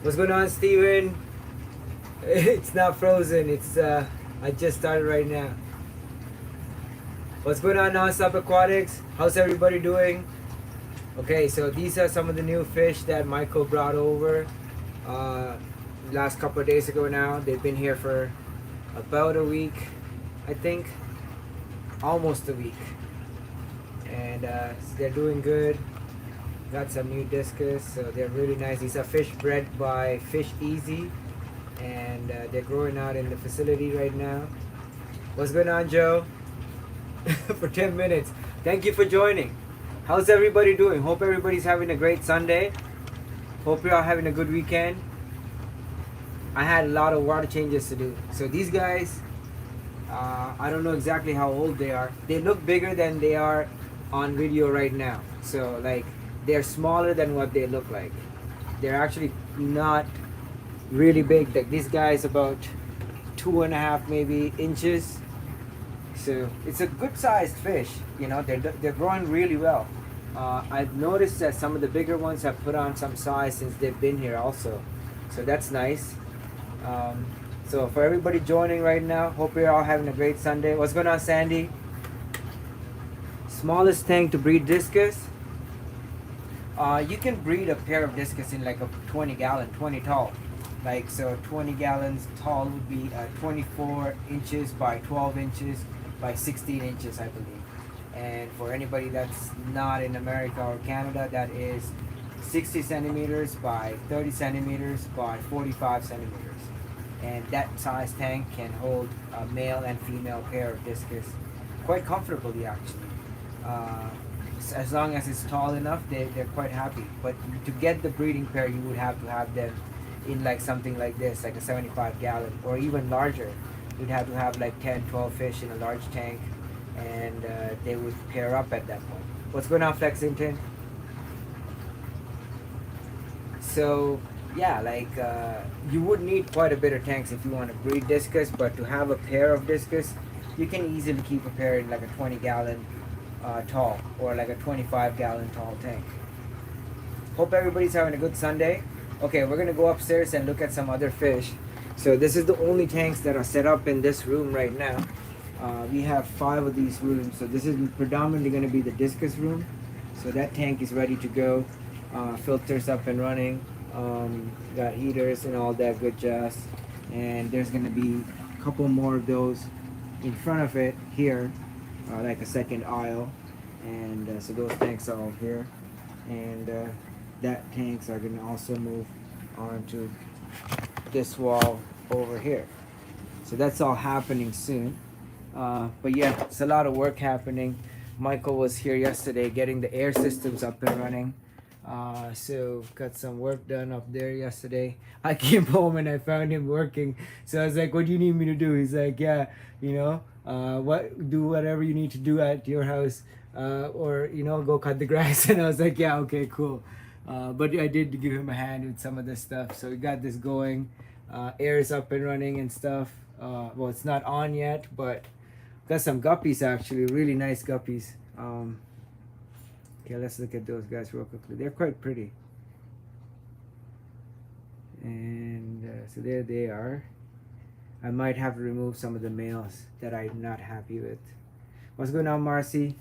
What's going on, Steven? It's not frozen. I just started right now. What's going on, Non-Stop Aquatics? How's everybody doing? Okay, so these are some of the new fish that Michael brought over uh, last couple of days ago now. They've been here for about a week, I think. Almost a week. And they're doing good. Got some new discus, so they're really nice. These are fish bred by Fish Easy, and they're growing out in the facility right now. What's going on, Joe? For 10 minutes. Thank you for joining. How's everybody doing? Hope everybody's having a great Sunday. Hope you're all having a good weekend. I had a lot of water changes to do. So these guys, I don't know exactly how old they are. They look bigger than they are on video right now. So like, they're smaller than what they look like. They're actually not really big. Like this guy's about 2.5 maybe inches. So it's a good sized fish. You know, they're growing really well. I've noticed that some of the bigger ones have put on some size since they've been here also. So that's nice. So for everybody joining right now, hope you're all having a great Sunday. What's going on, Sandy? Smallest tank to breed discus. You can breed a pair of discus in like a 20 gallon, 20 tall. Like, so 20 gallons tall would be 24 inches by 12 inches by 16 inches, I believe. And for anybody that's not in America or Canada, that is 60 centimeters by 30 centimeters by 45 centimeters. And that size tank can hold a male and female pair of discus quite comfortably, actually. As long as it's tall enough, they're quite happy. But to get the breeding pair, you would have to have them in like something like this, like a 75 gallon or even larger. You'd have to have like 10, 12 fish in a large tank, and they would pair up at that point. What's going on, Flexington? So yeah, like you would need quite a bit of tanks if you want to breed discus, but to have a pair of discus, you can easily keep a pair in like a 20 gallon tall or like a 25 gallon tall tank. Hope everybody's having a good Sunday. Okay, we're gonna go upstairs and look at some other fish. So this is the only tanks that are set up in this room right now. We have 5 of these rooms, so this is predominantly going to be the discus room. So that tank is ready to go. Filters up and running. Got heaters and all that good jazz. And there's going to be a couple more of those in front of it here, like a second aisle. And so those tanks are all here. And that tanks are going to also move onto this wall over here. So that's all happening soon. But yeah, it's a lot of work happening. Michael was here yesterday getting the air systems up and running. So got some work done up there yesterday. I came home and I found him working. So I was like, what do you need me to do? He's like, yeah, you know, do whatever you need to do at your house, or, you know, go cut the grass. And I was like, yeah, okay, cool. But I did give him a hand with some of this stuff. So we got this going. Air is up and running and stuff. Well, it's not on yet, but got some guppies actually, really nice guppies. Okay, let's look at those guys real quickly. They're quite pretty. And so there they are. I might have to remove some of the males that I'm not happy with. What's going on, Marcy?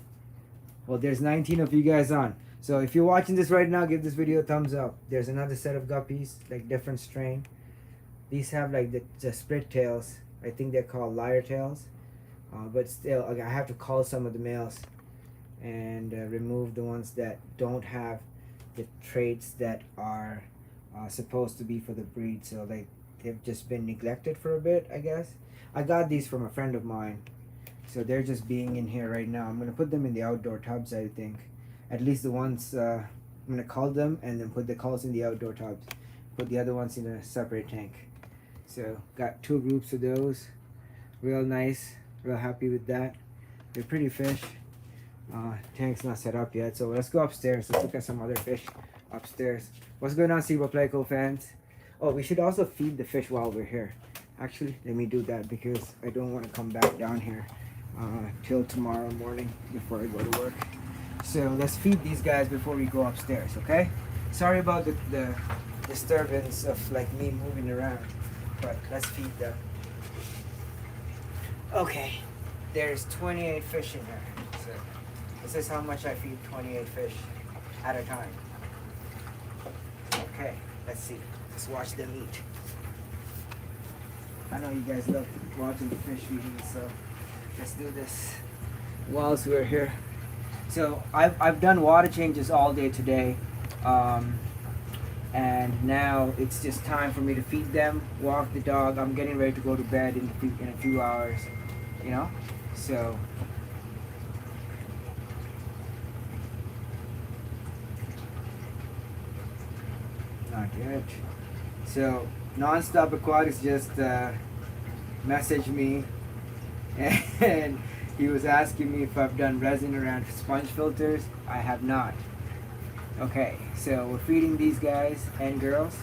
Well, there's 19 of you guys on. So if you're watching this right now, give this video a thumbs up. There's another set of guppies, like different strain. These have like the split tails. I think they're called lyre tails. But still, I have to call some of the males and remove the ones that don't have the traits that are supposed to be for the breed. So like they've just been neglected for a bit, I guess. I got these from a friend of mine. So they're just being in here right now. I'm going to put them in the outdoor tubs, I think. At least the ones, I'm going to cull them and then put the culls in the outdoor tubs. Put the other ones in a separate tank. So got 2 groups of those. Real nice. Real happy with that. They're pretty fish. Tank's not set up yet. So let's go upstairs. Let's look at some other fish upstairs. What's going on, Sea Playco fans? Oh, we should also feed the fish while we're here. Actually, let me do that because I don't want to come back down here till tomorrow morning before I go to work. So let's feed these guys before we go upstairs, okay? Sorry about the disturbance of like me moving around. But let's feed them. Okay, there's 28 fish in here. So this is how much I feed 28 fish at a time. Okay, let's see. Let's watch them eat. I know you guys love watching the fish eating, so let's do this whilst we're here. So I've done water changes all day today, and now it's just time for me to feed them, walk the dog. I'm getting ready to go to bed in a few hours, you know. So not yet. So Non-Stop Aquatics just messaged me, and he was asking me if I've done resin around sponge filters. I have not. Okay, so we're feeding these guys and girls,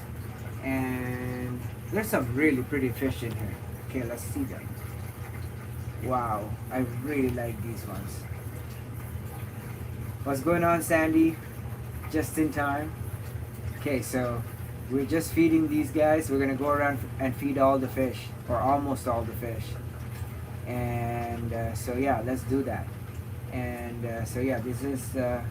and there's some really pretty fish in here. Okay, let's see them. Wow, I really like these ones. What's going on, Sandy? Just in time. Okay, so we're just feeding these guys. We're gonna go around and feed all the fish, or almost all the fish. And so yeah, let's do that. And so yeah, this is the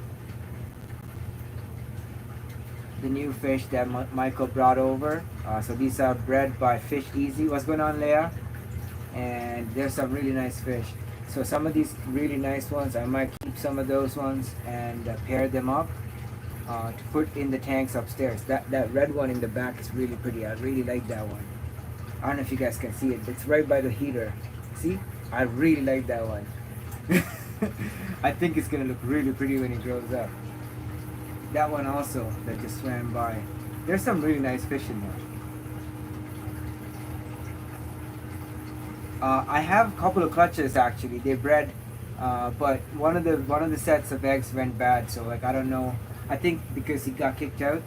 new fish that Michael brought over. So these are bred by Fish Easy. What's going on, Leah? And there's some really nice fish. So some of these really nice ones, I might keep some of those ones and pair them up to put in the tanks upstairs. That red one in the back is really pretty. I really like that one. I don't know if you guys can see it. It's right by the heater. See? I really like that one. I think it's gonna look really pretty when it grows up. That one also that just swam by. There's some really nice fish in there. I have a couple of clutches actually. They bred, but one of the sets of eggs went bad. So like I don't know. I think because he got kicked out,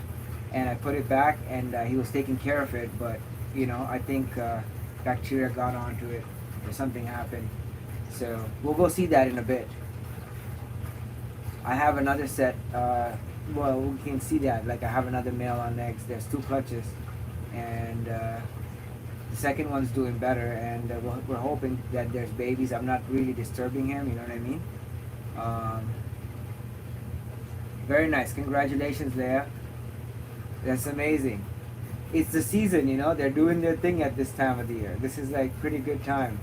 and I put it back, and he was taking care of it. But you know, I think bacteria got onto it, or something happened. So we'll go see that in a bit. I have another set. Well, we can see that. Like I have another male on eggs. There's 2 clutches, and the second one's doing better. And we're hoping that there's babies. I'm not really disturbing him. You know what I mean? Very nice. Congratulations, Leah. That's amazing. It's the season, you know. They're doing their thing at this time of the year. This is like pretty good time,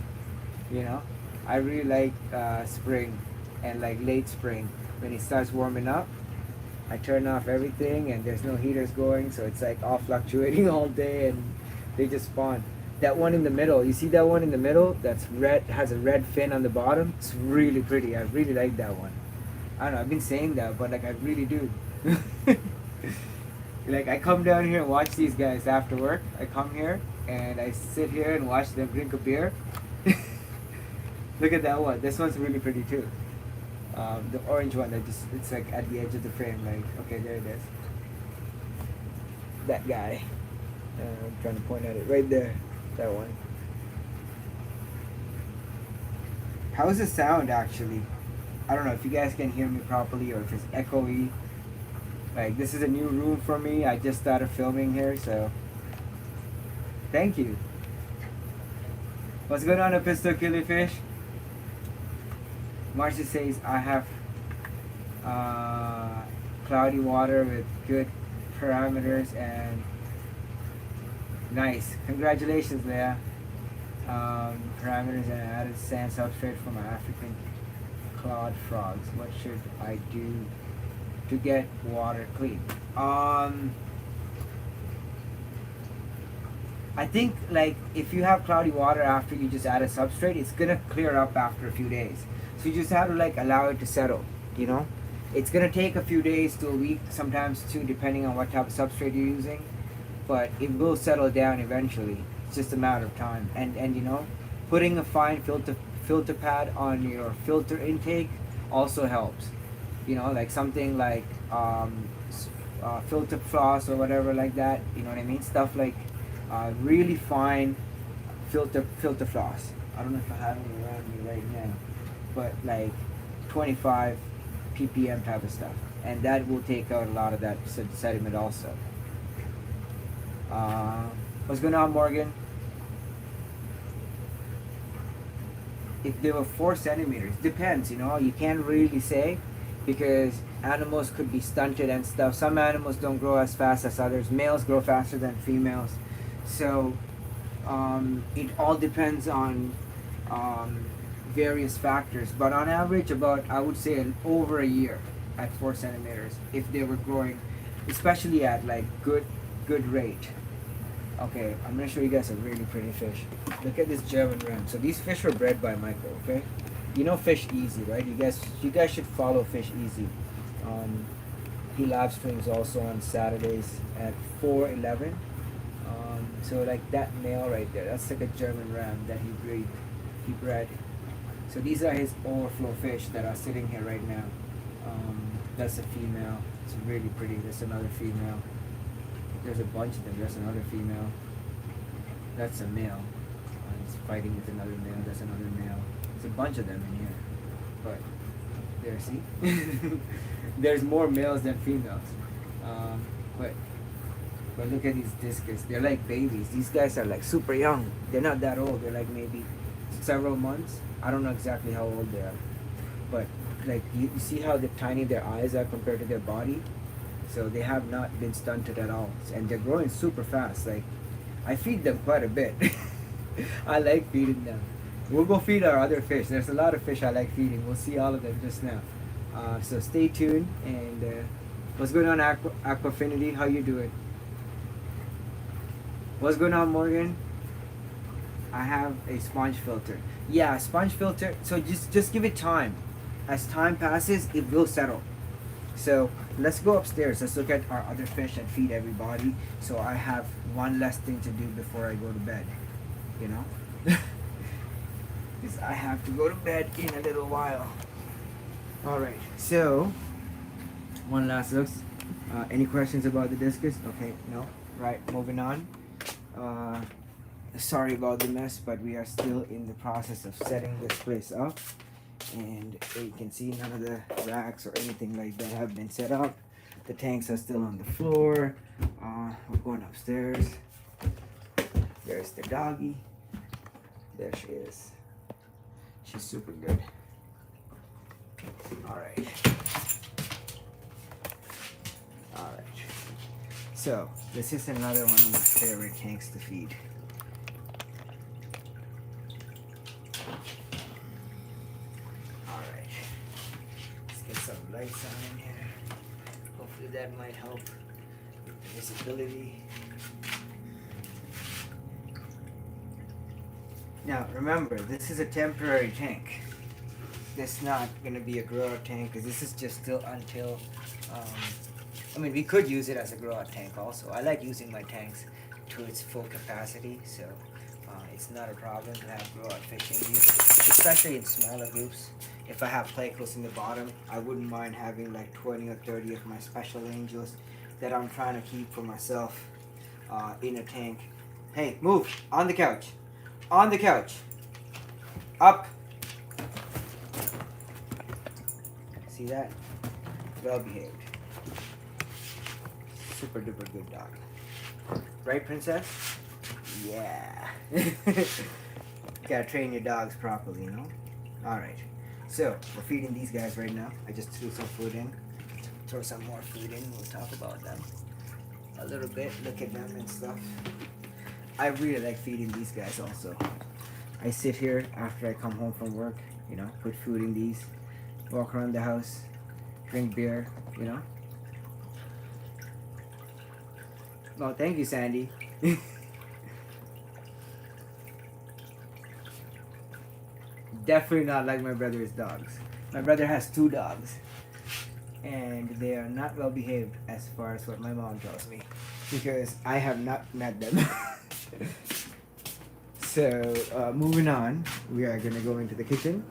you know. I really like spring and like late spring when it starts warming up. I turn off everything and there's no heaters going, so it's like all fluctuating all day, and they just spawn. That one in the middle, you see that one in the middle? That's red, has a red fin on the bottom. It's really pretty. I really like that one. I don't know, I've been saying that, but like I really do. Like I come down here and watch these guys after work. I come here and I sit here and watch them drink a beer. Look at that one. This one's really pretty too. The orange one that just, it's like at the edge of the frame, like, okay, there it is. That guy. I'm trying to point at it right there. That one. How's the sound actually? I don't know if you guys can hear me properly or if it's echoey. Like, this is a new room for me. I just started filming here, so thank you. What's going on, Pistol Killifish? Marcia says, I have cloudy water with good parameters and nice. Congratulations, Leah. Parameters and added sand substrate for my African clawed frogs. What should I do to get water clean? I think like if you have cloudy water after you just add a substrate, it's gonna clear up after a few days. So you just have to like allow it to settle, you know? It's gonna take a few days to a week, sometimes 2, depending on what type of substrate you're using. But it will settle down eventually. It's just a matter of time. And you know, putting a fine filter pad on your filter intake also helps. You know, like something like filter floss or whatever like that. You know what I mean? Stuff like really fine filter floss. I don't know if I have any around me right now, but like 25 ppm type of stuff, and that will take out a lot of that sediment also. Uh, what's going on, Morgan? If they were 4 centimeters, depends. You can't really say because animals could be stunted and stuff. Some animals don't grow as fast as others. Males grow faster than females, so it all depends on um, various factors. But on average, about I would say over a year at 4 centimeters if they were growing, especially at like good rate. Okay, I'm gonna show you guys a really pretty fish. Look at this German ram. So these fish were bred by Michael. Okay, you know Fish Easy, right? You guys should follow Fish Easy. Um, he live streams also on Saturdays at 4:11. So like that male right there, that's like a German ram that he bred. So these are his overflow fish that are sitting here right now. That's a female. It's really pretty. There's another female. There's a bunch of them. There's another female. That's a male. He's fighting with another male. That's another male. There's a bunch of them in here. But there, see? There's more males than females. But look at these discus. They're like babies. These guys are like super young. They're not that old. They're like maybe several months. I don't know exactly how old they are. But like you see how tiny their eyes are compared to their body? So they have not been stunted at all. And they're growing super fast. Like I feed them quite a bit. I like feeding them. We'll go feed our other fish. There's a lot of fish I like feeding. We'll see all of them just now. So stay tuned. And what's going on, Aquafinity? How you doing? What's going on, Morgan? I have a sponge filter. Yeah, sponge filter. So just give it time. As time passes, it will settle. So let's go upstairs. Let's look at our other fish and feed everybody. So I have one less thing to do before I go to bed. You know? Because I have to go to bed in a little while. Alright, so one last look. Any questions about the discus? Okay, no. Right, moving on. Sorry about the mess, but we are still in the process of setting this place up. And you can see none of the racks or anything like that have been set up. The tanks are still on the floor. We're going upstairs. There's the doggy. There she is. She's super good. Alright. Alright. So, this is another one of my favorite tanks to feed. Alright. Let's get some lights on in here. Hopefully that might help with the visibility. Now, remember, this is a temporary tank. This is not going to be a grow-out tank because this is just still until... I mean, we could use it as a grow-out tank also. I like using my tanks to its full capacity, so it's not a problem to have grow-out fishing, especially in smaller groups. If I have plecos in the bottom, I wouldn't mind having like 20 or 30 of my special angels that I'm trying to keep for myself in a tank. Hey, move! On the couch! On the couch! Up! See that? Well behaved. Super duper good dog. Right, princess? Yeah. Gotta train your dogs properly, you know? Alright. So, we're feeding these guys right now. I just threw some food in. Throw some more food in. We'll talk about them a little bit. Look at them and stuff. I really like feeding these guys also. I sit here after I come home from work, you know, put food in these, walk around the house, drink beer, you know. Oh, thank you, Sandy. Definitely not like my brother's dogs. My brother has 2 dogs, and they are not well behaved as far as what my mom tells me, because I have not met them. So, moving on, we are going to go into the kitchen.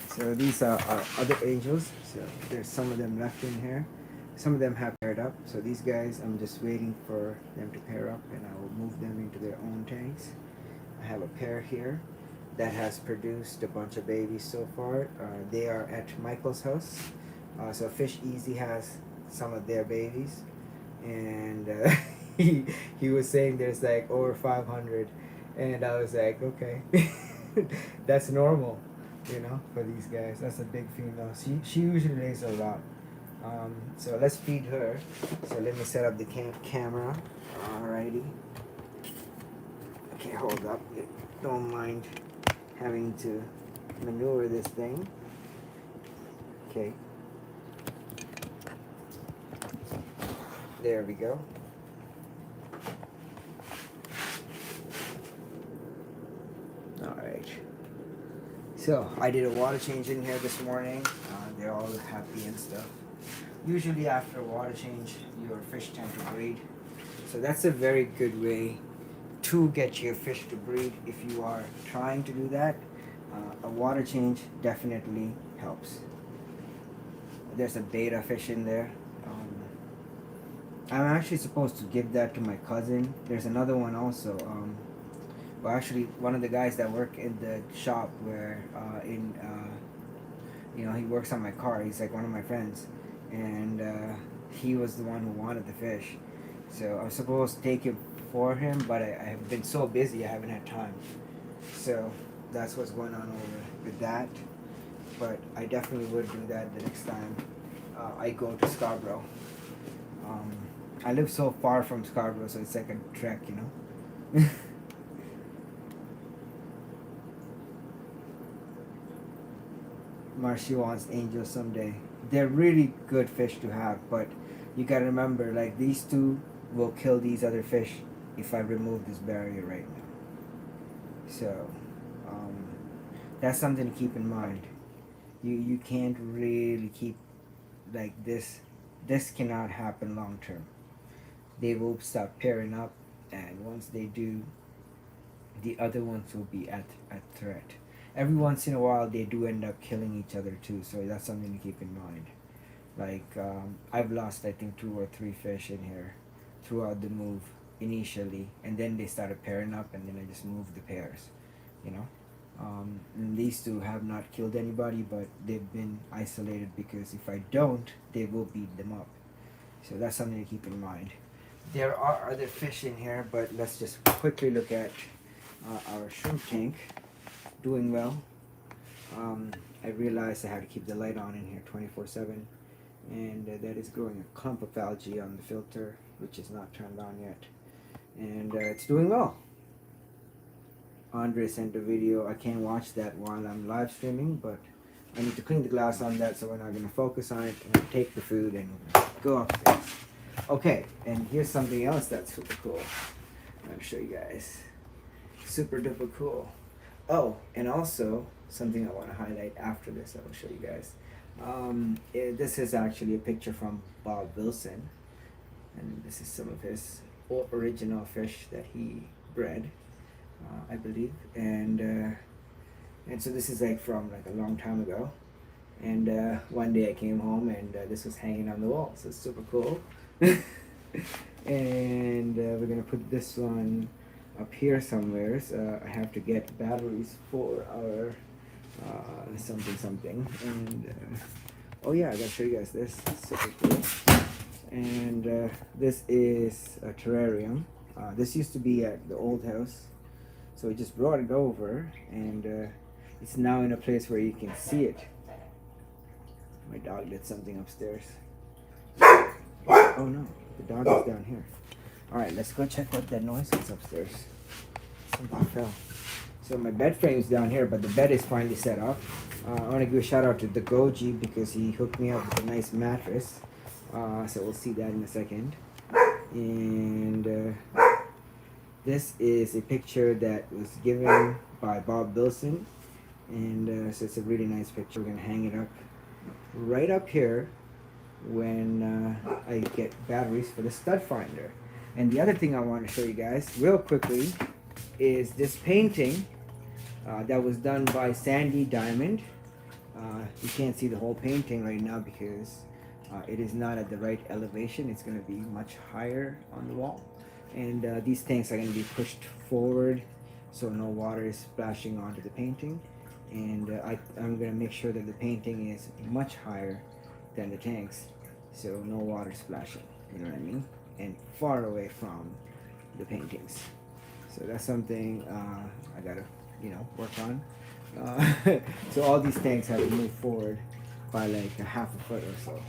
So these are our other angels. So there's some of them left in here. Some of them have paired up. So these guys, I'm just waiting for them to pair up, and I will move them into their own tanks. I have a pair here that has produced a bunch of babies so far. They are at Michael's house. So Fish Easy has some of their babies. And he was saying there's like over 500, and I was like, okay, that's normal, you know, for these guys. That's a big female. She usually lays a lot. So let's feed her. So let me set up the camera. Alrighty. Okay, hold up. Don't mind having to maneuver this thing. Okay. There we go. Alright. So, I did a water change in here this morning. They're all happy and stuff. Usually after a water change, your fish tend to breed. So that's a very good way to get your fish to breed. If you are trying to do that, a water change definitely helps. There's a beta fish in there. I'm actually supposed to give that to my cousin. There's another one also. Well, actually, one of the guys that work in the shop where you know, he works on my car. He's like one of my friends, and he was the one who wanted the fish. So I was supposed to take it for him, but I have been so busy I haven't had time. So that's what's going on over with that. But I definitely would do that the next time I go to Scarborough. I live so far from Scarborough, so it's like a trek, you know. Marcy wants angels someday. They're really good fish to have, but you gotta remember, like, these two will kill these other fish if I remove this barrier right now. So that's something to keep in mind. You can't really keep like this. This cannot happen long term. They will start pairing up, and once they do, the other ones will be at threat. Every once in a while, they do end up killing each other too, so that's something to keep in mind. Like, I've lost, I think, 2 or 3 fish in here throughout the move initially, and then they started pairing up, and then I just moved the pairs, you know. And these two have not killed anybody, but they've been isolated because if I don't, they will beat them up. So that's something to keep in mind. There are other fish in here, but let's just quickly look at our shrimp tank. Doing well. I realized I have to keep the light on in here 24/7, and that is growing a clump of algae on the filter, which is not turned on yet, and it's doing well. Andre sent a video. I can't watch that while I'm live streaming, but I need to clean the glass on that, so we're not going to focus on it. I'm going to take the food and go upstairs. Okay, and here's something else that's super cool. I'm going to show you guys. Super duper cool. Oh, and also something I want to highlight after this, I will show you guys. This is actually a picture from Bob Wilson, and this is some of his original fish that he bred, I believe, and so this is like from like a long time ago. And one day I came home and this was hanging on the wall, so it's super cool. And we're gonna put this one up here somewhere. So I have to get batteries for our something. And oh yeah, I gotta show you guys this. It's super cool. And this is a terrarium. This used to be at the old house, so we just brought it over, and it's now in a place where you can see it. My dog did something upstairs. Oh no, the dog is down here. Alright, let's go check what that noise is upstairs. Something fell. So my bed frame's down here, but the bed is finally set up. I want to give a shout out to the Goji because he hooked me up with a nice mattress. So we'll see that in a second. And this is a picture that was given by Bob Wilson. And so it's a really nice picture. We're going to hang it up right up here when I get batteries for the stud finder. And the other thing I want to show you guys real quickly is this painting that was done by Sandy Diamond. You can't see the whole painting right now because it is not at the right elevation. It's going to be much higher on the wall, and these tanks are going to be pushed forward so no water is splashing onto the painting. And I'm going to make sure that the painting is much higher than the tanks, so no water splashing, you know what I mean? and far away from the paintings. So that's something I gotta, work on. So all these tanks have to move forward by like a half a foot or so.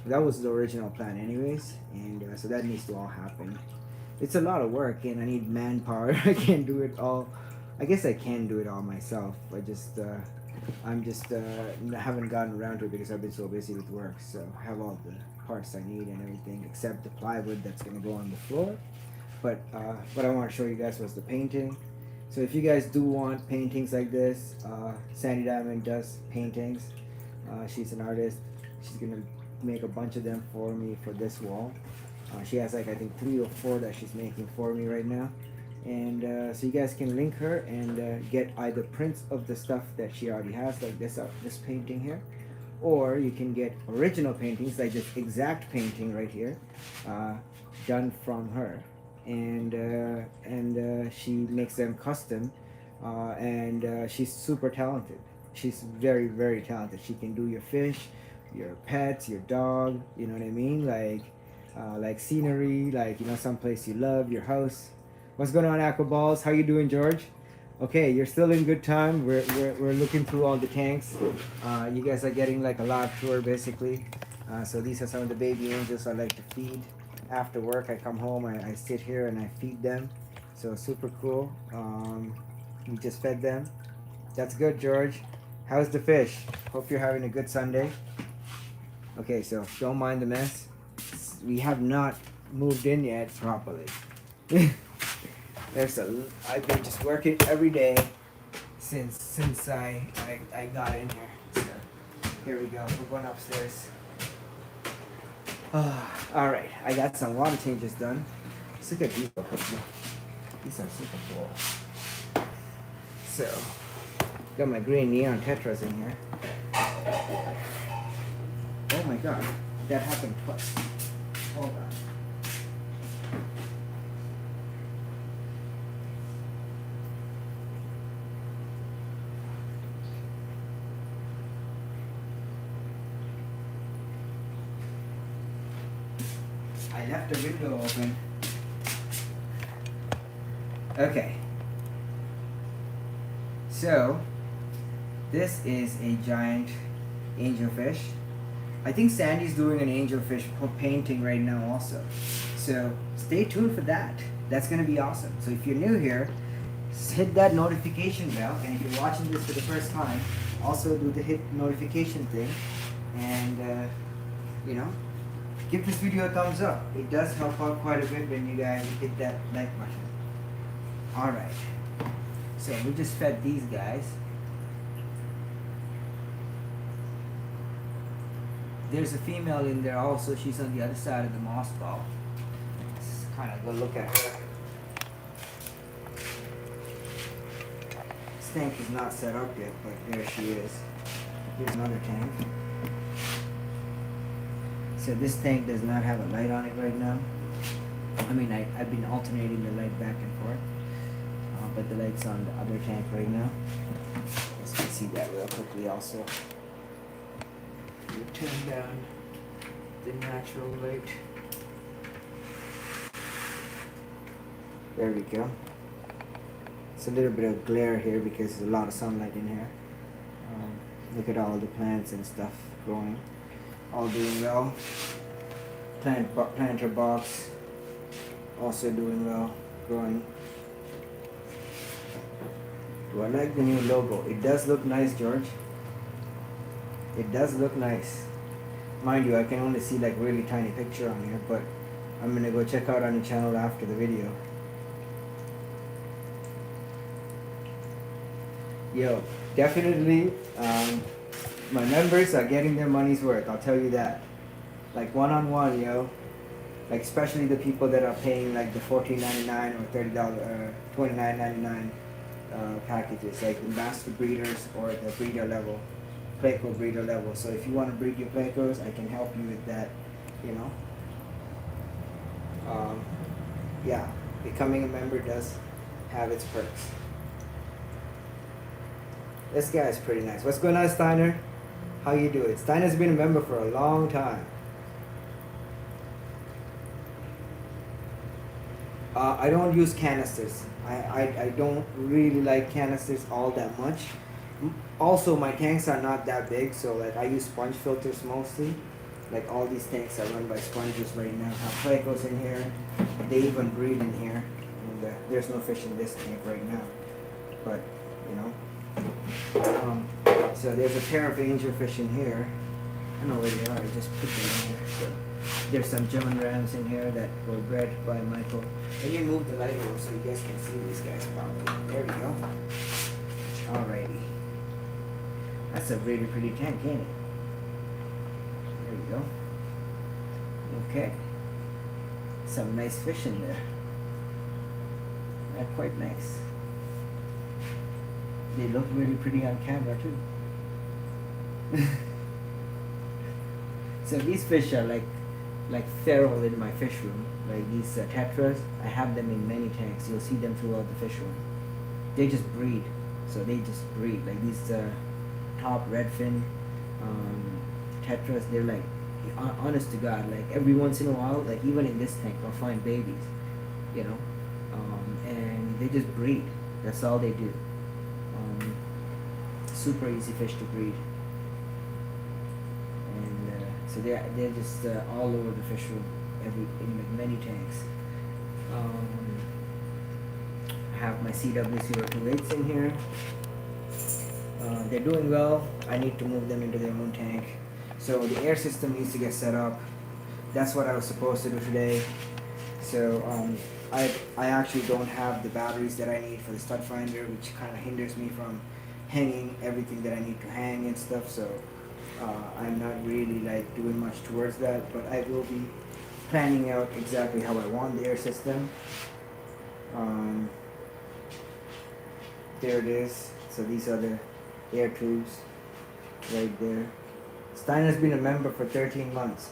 That was the original plan anyways, and so that needs to all happen. It's a lot of work and I need manpower. I can't do it all. I guess I can do it all myself. I'm just haven't gotten around to it because I've been so busy with work. So I have all the parts I need and everything except the plywood that's gonna go on the floor. But what I want to show you guys was the painting. So if you guys do want paintings like this, Sandy Diamond does paintings. She's an artist. She's gonna make a bunch of them for me for this wall. She has like I think 3 or 4 that she's making for me right now. And so you guys can link her and get either prints of the stuff that she already has, like this painting here, or you can get original paintings like this exact painting right here, done from her. And she makes them custom, and she's super talented. She's very, very talented. She can do your fish, your pets, your dog, you know what I mean, like scenery, like someplace you love, your house. What's going on, Aqua Balls? How you doing, George? Okay, you're still in good time. We're looking through all the tanks. You guys are getting like a live tour basically. So these are some of the baby angels I like to feed. After work, I come home, I sit here and I feed them. So super cool. We just fed them. That's good, George. How's the fish? Hope you're having a good Sunday. Okay, so don't mind the mess. We have not moved in yet properly. I've been just working every day since I got in here. So here we go. We're going upstairs. All right, I got some water changes done. Let's look at these. These are super cool. So got my green neon tetras in here. Oh my god, that happened twice. Hold on. I left the window open. Okay. So, this is a giant angelfish. I think Sandy's doing an angelfish painting right now also. So, stay tuned for that. That's going to be awesome. So, if you're new here, hit that notification bell. And if you're watching this for the first time, also do the hit notification thing. And, give this video a thumbs up. It does help out quite a bit when you guys hit that like button. Alright. So we just fed these guys. There's a female in there also. She's on the other side of the moss ball. Let's kind of go look at her. This tank is not set up yet, but there she is. Here's another tank. So this tank does not have a light on it right now. I mean, I've been alternating the light back and forth, but the light's on the other tank right now. Let's see that real quickly also. You turn down the natural light. There we go. It's a little bit of glare here because there's a lot of sunlight in here. Look at all the plants and stuff growing. All doing well. Planter box also doing well, growing. Do I like the new logo? It does look nice, George. It does look nice. Mind you, I can only see like really tiny picture on here, but I'm gonna go check out on the channel after the video. Yo, definitely my members are getting their money's worth, I'll tell you that. Like one-on-one, yo. Like especially the people that are paying like the $14.99 or $30 $29.99 packages, like the master breeders or the breeder level, Playco breeder level. So if you want to breed your Playcos, I can help you with that, yeah, becoming a member does have its perks. This guy is pretty nice. What's going on, Steiner? How you doing? Steiner's been a member for a long time. I don't use canisters. I don't really like canisters all that much. Also, my tanks are not that big, so like I use sponge filters mostly. Like all these tanks are run by sponges right now. Have plecos in here. They even breed in here. And there's no fish in this tank right now. But, you know. So there's a pair of angelfish in here. I don't know where they are. I just put them in here. So there's some German rams in here that were bred by Michael. Let me move the light over so you guys can see these guys properly. There we go. Alrighty. That's a really pretty tank, ain't it? There we go. Okay. Some nice fish in there. They're quite nice. They look really pretty on camera too. So these fish are like feral in my fish room. Like these tetras, I have them in many tanks. You'll see them throughout the fish room. They just breed. So they just breed. Like these top redfin tetras, they're like, honest to God, like every once in a while, like even in this tank, I'll find babies, you know, and they just breed. That's all they do. Super easy fish to breed, and so they're just all over the fish room, in many tanks. I have my CW028s in here. They're doing well. I need to move them into their own tank. So the air system needs to get set up. That's what I was supposed to do today. So I actually don't have the batteries that I need for the stud finder, which kind of hinders me from hanging everything that I need to hang and stuff. So I'm not really like doing much towards that, but I will be planning out exactly how I want the air system. There it is. So these are the air tubes right there. Steiner's been a member for 13 months.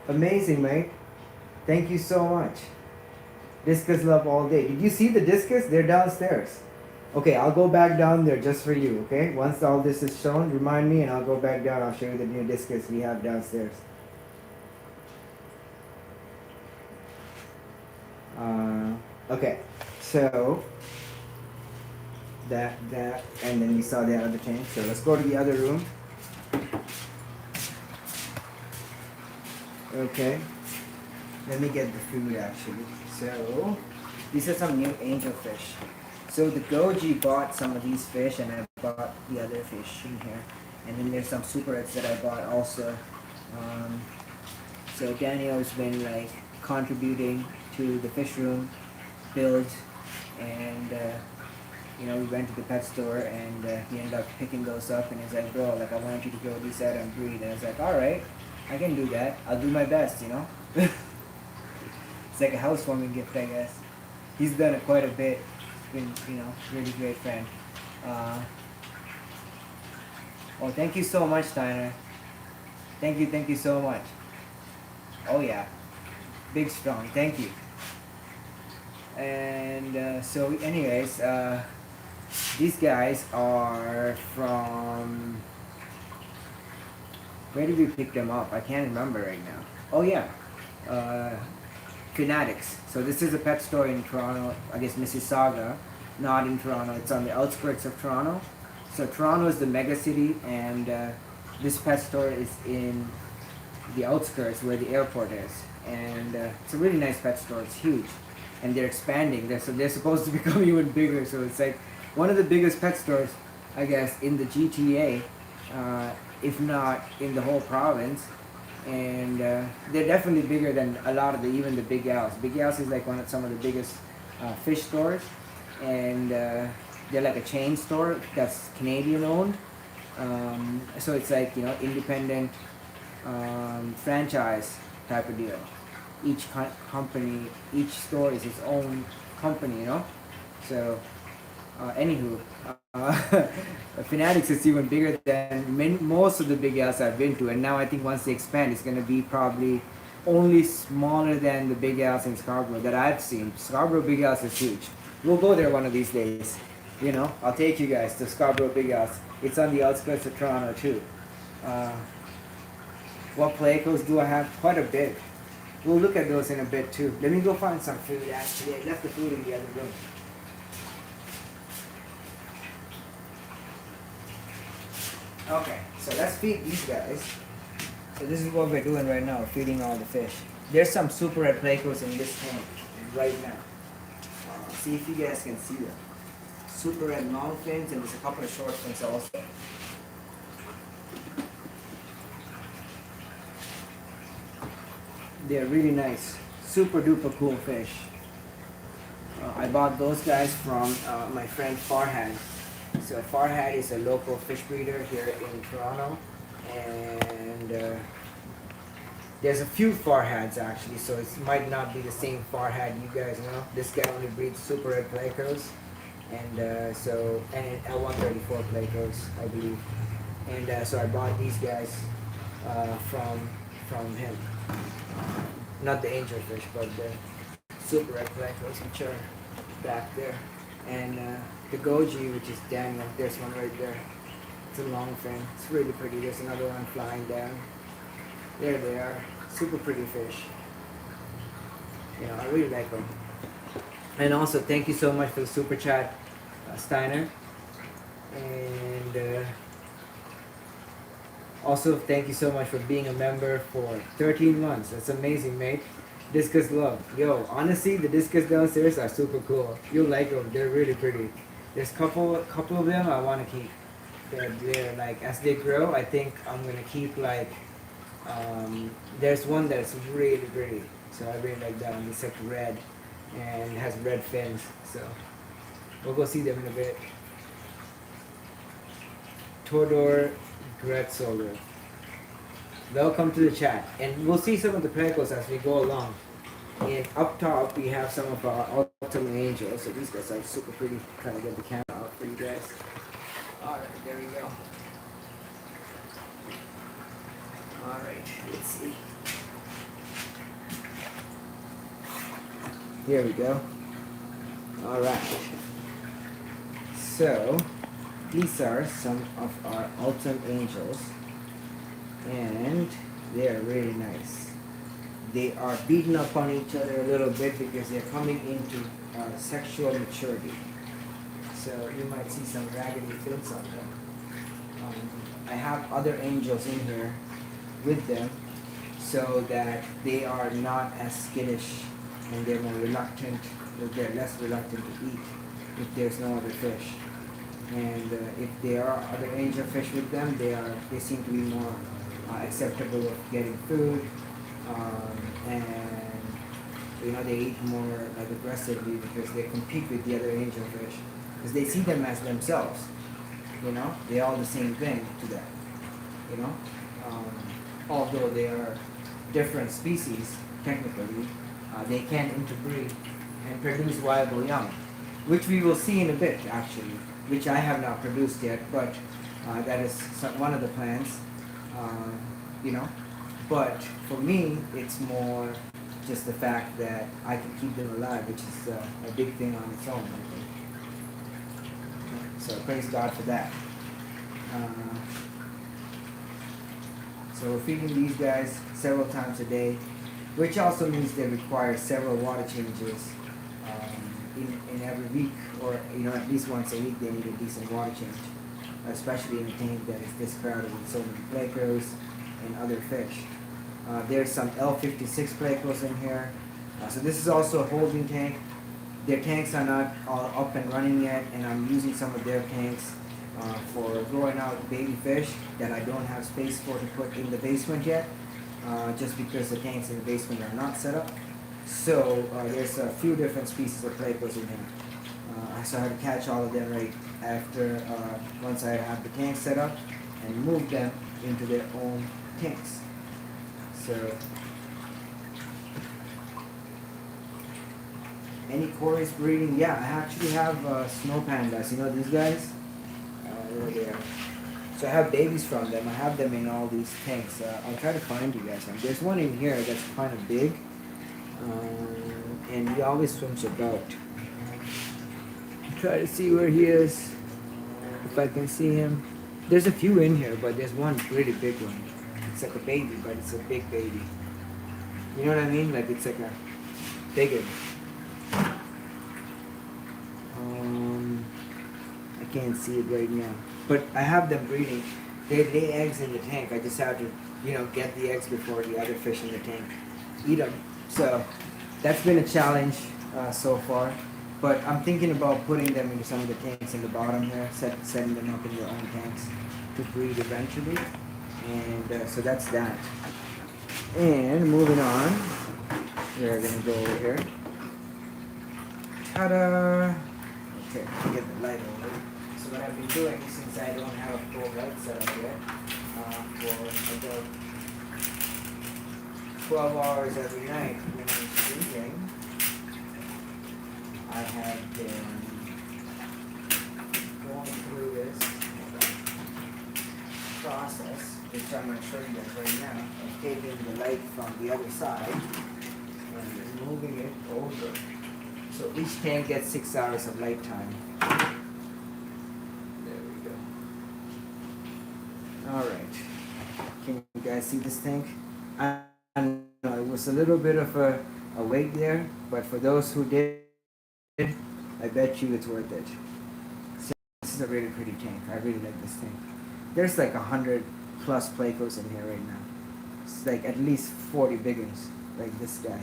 Amazing, mate. Thank you so much. Discus love all day. Did you see the discus? They're downstairs. Okay, I'll go back down there just for you, okay? Once all this is shown, remind me and I'll go back down. I'll show you the new discus we have downstairs. Okay, so that, and then we saw the other tank. So let's go to the other room. Okay, let me get the food actually. So these are some new angelfish. So the Goji bought some of these fish and I bought the other fish in here. And then there's some superets that I bought also. So Daniel's been like contributing to the fish room build, and you know, we went to the pet store and he ended up picking those up, and he's like, bro, like I want you to go these out and breed. And I was like, alright, I can do that. I'll do my best, you know. It's like a housewarming gift, I guess. He's done it quite a bit. Been, you know, really great friend. Oh, thank you so much, Steiner. Thank you so much. Oh yeah, big strong. Thank you. And so, anyways, these guys are from. Where did we pick them up? I can't remember right now. Oh yeah, Fanatics. So this is a pet store in Toronto, I guess Mississauga, not in Toronto. It's on the outskirts of Toronto. So Toronto is the mega city, and this pet store is in the outskirts where the airport is. And it's a really nice pet store. It's huge, and they're expanding. They're supposed to become even bigger. So it's like one of the biggest pet stores, I guess, in the GTA, if not in the whole province. And they're definitely bigger than a lot of even the Big Al's. Big Al's is like some of the biggest fish stores, and they're like a chain store that's Canadian owned. So it's like, you know, independent franchise type of deal. Each company, each store is its own company, you know. So anywho, Fanatics is even bigger than most of the Big Al's I've been to, and now I think once they expand, it's going to be probably only smaller than the Big Al's in Scarborough that I've seen. Scarborough Big Al's is huge. We'll go there one of these days. You know, I'll take you guys to Scarborough Big Al's. It's on the outskirts of Toronto too. What plecos do I have? Quite a bit. We'll look at those in a bit too. Let me go find some food. Actually, I left the food in the other room. Okay, so let's feed these guys. So this is what we're doing right now, feeding all the fish. There's some super red plecos in this tank right now. See if you guys can see them. Super red long fins, and there's a couple of short fins also. They're really nice, super duper cool fish. I bought those guys from my friend Farhad. So Farhad is a local fish breeder here in Toronto, and there's a few Farhads actually, so it might not be the same Farhad you guys know. This guy only breeds super red plecos, and and 134 plecos, I believe. And so I bought these guys from him. Not the angelfish, but the super red plecos, which are back there. And the goji, which is Daniel, there's one right there. It's a long fin. It's really pretty. There's another one flying down. There they are. Super pretty fish. You know, I really like them. And also, thank you so much for the super chat, Steiner. And also, thank you so much for being a member for 13 months. That's amazing, mate. Discus love. Yo, honestly, the discus downstairs are super cool. You'll like them. They're really pretty. There's couple of them I want to keep. They're like, as they grow, I think I'm going to keep like, there's one that's really pretty. So I really like that one. It's like red and has red fins. So we'll go see them in a bit. Todor Gretzoler. Welcome to the chat. And we'll see some of the plecos as we go along. And up top we have some of our ultimate angels. So these guys are super pretty. Trying to get the camera out for you guys. Alright, there we go. Alright, let's see. Here we go. Alright. So these are some of our ultimate angels, and they are really nice. They are beating up on each other a little bit because they're coming into sexual maturity. So you might see some raggedy fins on them. I have other angels in here with them so that they are not as skittish and they're more reluctant, or they're less reluctant to eat if there's no other fish. And if there are other angelfish with them, they seem to be more acceptable of getting food, and you know, they eat more like aggressively because they compete with the other angelfish because they see them as themselves. You know, they're all the same thing to them. You know, although they are different species technically, they can interbreed and produce viable young, which we will see in a bit actually, which I have not produced yet, but that is one of the plans, you know. But for me, it's more just the fact that I can keep them alive, which is a big thing on its own, I think. So praise God for that. So we're feeding these guys several times a day, which also means they require several water changes in every week, or you know, at least once a week they need a decent water change, especially in a tank that is this crowded with so many plecos and other fish. There's some L56 plecos in here. So this is also a holding tank. Their tanks are not all up and running yet, and I'm using some of their tanks for growing out baby fish that I don't have space for to put in the basement yet, just because the tanks in the basement are not set up. So there's a few different species of plecos in here. So I had to catch all of them right after, once I have the tank set up, and move them into their own tanks. So, any Corey's breeding? Yeah, I actually have snow pandas. You know these guys? There they are. So I have babies from them. I have them in all these tanks. I'll try to find you guys one. There's one in here that's kind of big, and he always swims about. Try to see where he is, if I can see him. There's a few in here, but there's one really big one. It's like a baby, but it's a big baby. You know what I mean? Like it's like a bigger. I can't see it right now, but I have them breeding. They lay eggs in the tank. I just have to, get the eggs before the other fish in the tank eat them. So that's been a challenge so far. But I'm thinking about putting them into some of the tanks in the bottom here, setting them up in their own tanks to breed eventually. And so that's that. And moving on, we're gonna go over here. Ta-da! Okay, get the light over. So what I've been doing, since I don't have a full light set up yet, for about 12 hours every night when I'm sleeping, I have been going through this process, which I'm going to show you guys right now, of taking the light from the other side and moving it over. So each tank gets 6 hours of light time. There we go. Alright. Can you guys see this tank? I know it was a little bit of a wait there, but for those who did, I bet you it's worth it. So this is a really pretty tank. I really like this tank. There's like 100 plus plecos in here right now. It's like at least 40 big ones, like this guy.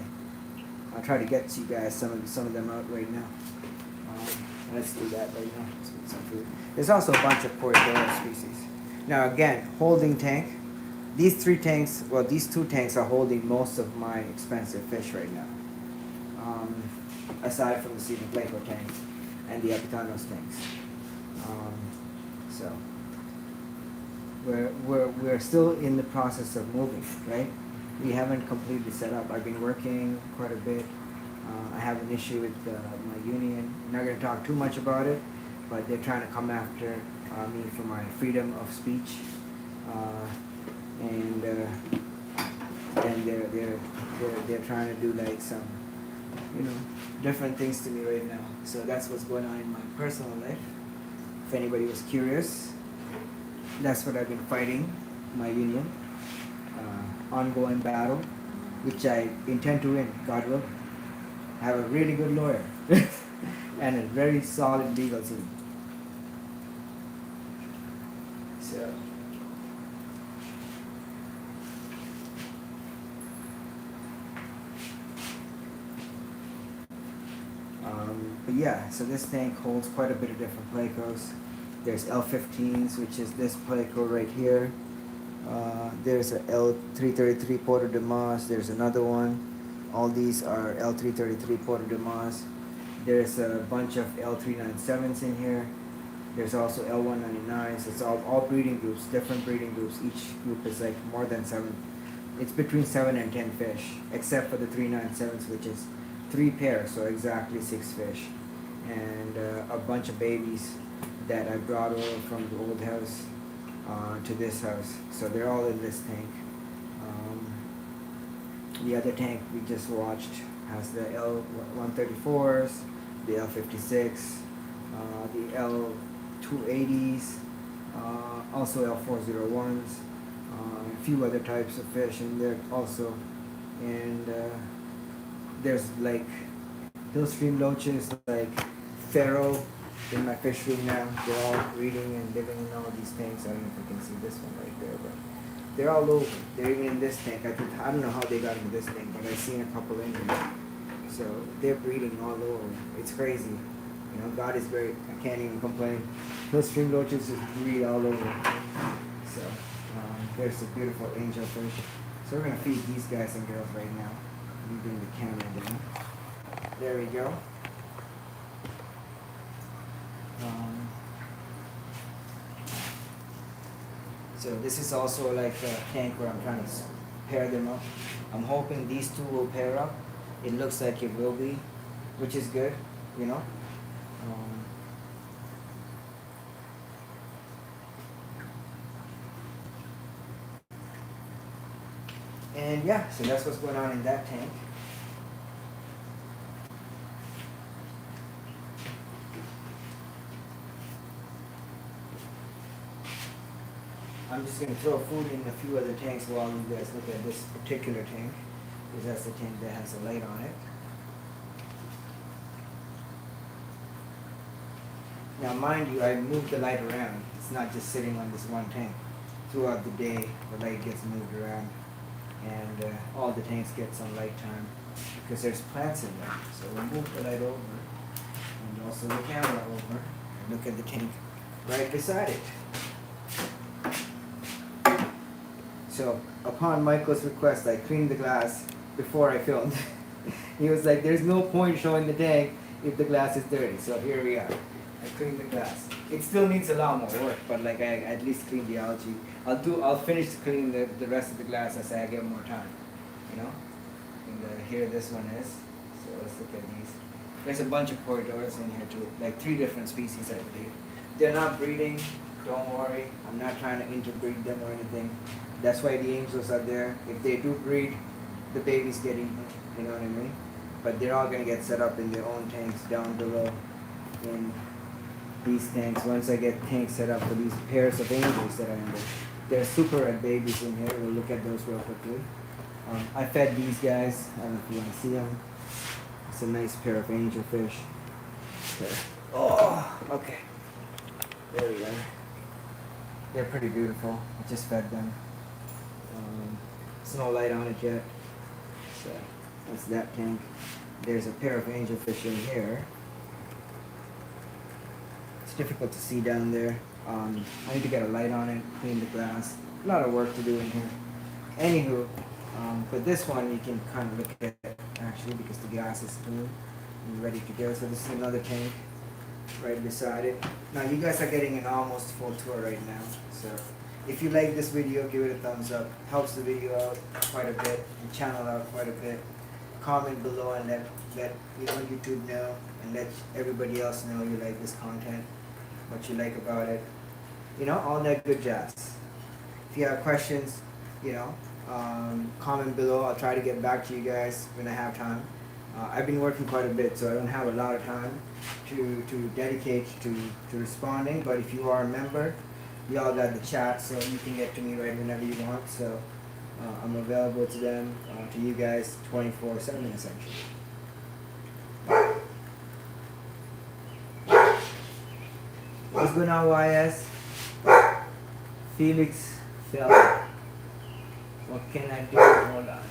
I'll try to get you guys some of them out right now. Let's do that right now. Let's get some food. There's also a bunch of Portobello species. Now again, holding tank. These three tanks, well, these two tanks are holding most of my expensive fish right now. Aside from the Cedar Pleco tank and the Epitanos tanks. So we're still in the process of moving, right? We haven't completely set up. I've been working quite a bit. I have an issue with my union. I'm not going to talk too much about it, but they're trying to come after me for my freedom of speech, and they're trying to do like some, different things to me right now. So that's what's going on in my personal life. If anybody was curious, that's what I've been fighting, my union. Ongoing battle, which I intend to win, God will. I have a really good lawyer and a very solid legal team. So but yeah, so this tank holds quite a bit of different plecos. There's L15s, which is this pleco right here. There's a L333 Porto de Mas. There's another one. All these are L333 Porto de Mas. There's a bunch of L397s in here. There's also L199s. It's all breeding groups, different breeding groups. Each group is like more than 7. It's between 7 and 10 fish, except for the 397s, which is 3 pairs, so exactly 6 fish. And a bunch of babies that I brought over from the old house to this house. So they're all in this tank. The other tank we just watched has the L134s, the L56, the L280s, also L401s, a few other types of fish in there also. And there's like hill stream loaches, like Pharaoh in my fish room now. They're all breeding and living in all these tanks. I don't know if you can see this one right there, but they're all over. They're even in this tank. I don't know how they got into this tank, but I've seen a couple in here. So they're breeding all over. It's crazy. God is great. I can't even complain. Those stream loaches just breed all over. So there's a beautiful angelfish. So we're gonna feed these guys and girls right now. Moving the camera down. There we go. So this is also like a tank where I'm trying to pair them up. I'm hoping these two will pair up. It looks like it will be, which is good, And yeah, so that's what's going on in that tank. I'm just going to throw food in a few other tanks while you guys look at this particular tank. because that's the tank that has a light on it. Now mind you, I move the light around. It's not just sitting on this one tank. Throughout the day, the light gets moved around, and all the tanks get some light time because there's plants in there. So we move the light over, and also the camera over, and look at the tank right beside it. So upon Michael's request, I cleaned the glass before I filmed. He was like, "There's no point showing the tank if the glass is dirty." So here we are. I cleaned the glass. It still needs a lot more work, but like I at least cleaned the algae. I'll finish cleaning the rest of the glass as I get more time. You know? And here this one is. So let's look at these. There's a bunch of corridors in here too. Like 3 different species, I believe. They're not breeding, don't worry. I'm not trying to interbreed them or anything. That's why the angels are there. If they do breed, the babies get eaten. You know what I mean? But they're all gonna get set up in their own tanks down below in these tanks. Once I get tanks set up for these pairs of angels that are in there. There's super red babies in here. We'll look at those real quickly. I fed these guys. I don't know if you want to see them. It's a nice pair of angelfish. Okay. Oh, okay. There we go. They're pretty beautiful. I just fed them. There's no light on it yet. So that's that tank. There's a pair of angelfish in here. It's difficult to see down there. I need to get a light on it, clean the glass. A lot of work to do in here. Anywho, but this one you can kind of look at actually because the glass is clean and ready to go. So this is another tank right beside it. Now you guys are getting an almost full tour right now. So if you like this video, give it a thumbs up. Helps the video out quite a bit, and channel out quite a bit. Comment below and let YouTube know, and let everybody else know you like this content, what you like about it. You know, all that good jazz. If you have questions, comment below. I'll try to get back to you guys when I have time. I've been working quite a bit, so I don't have a lot of time to dedicate to responding. But if you are a member, we all got the chat, so you can get to me right whenever you want. So I'm available to them, to you guys, 24/7 essentially. What's going on, YS? Felix fell. What can I do? Hold on.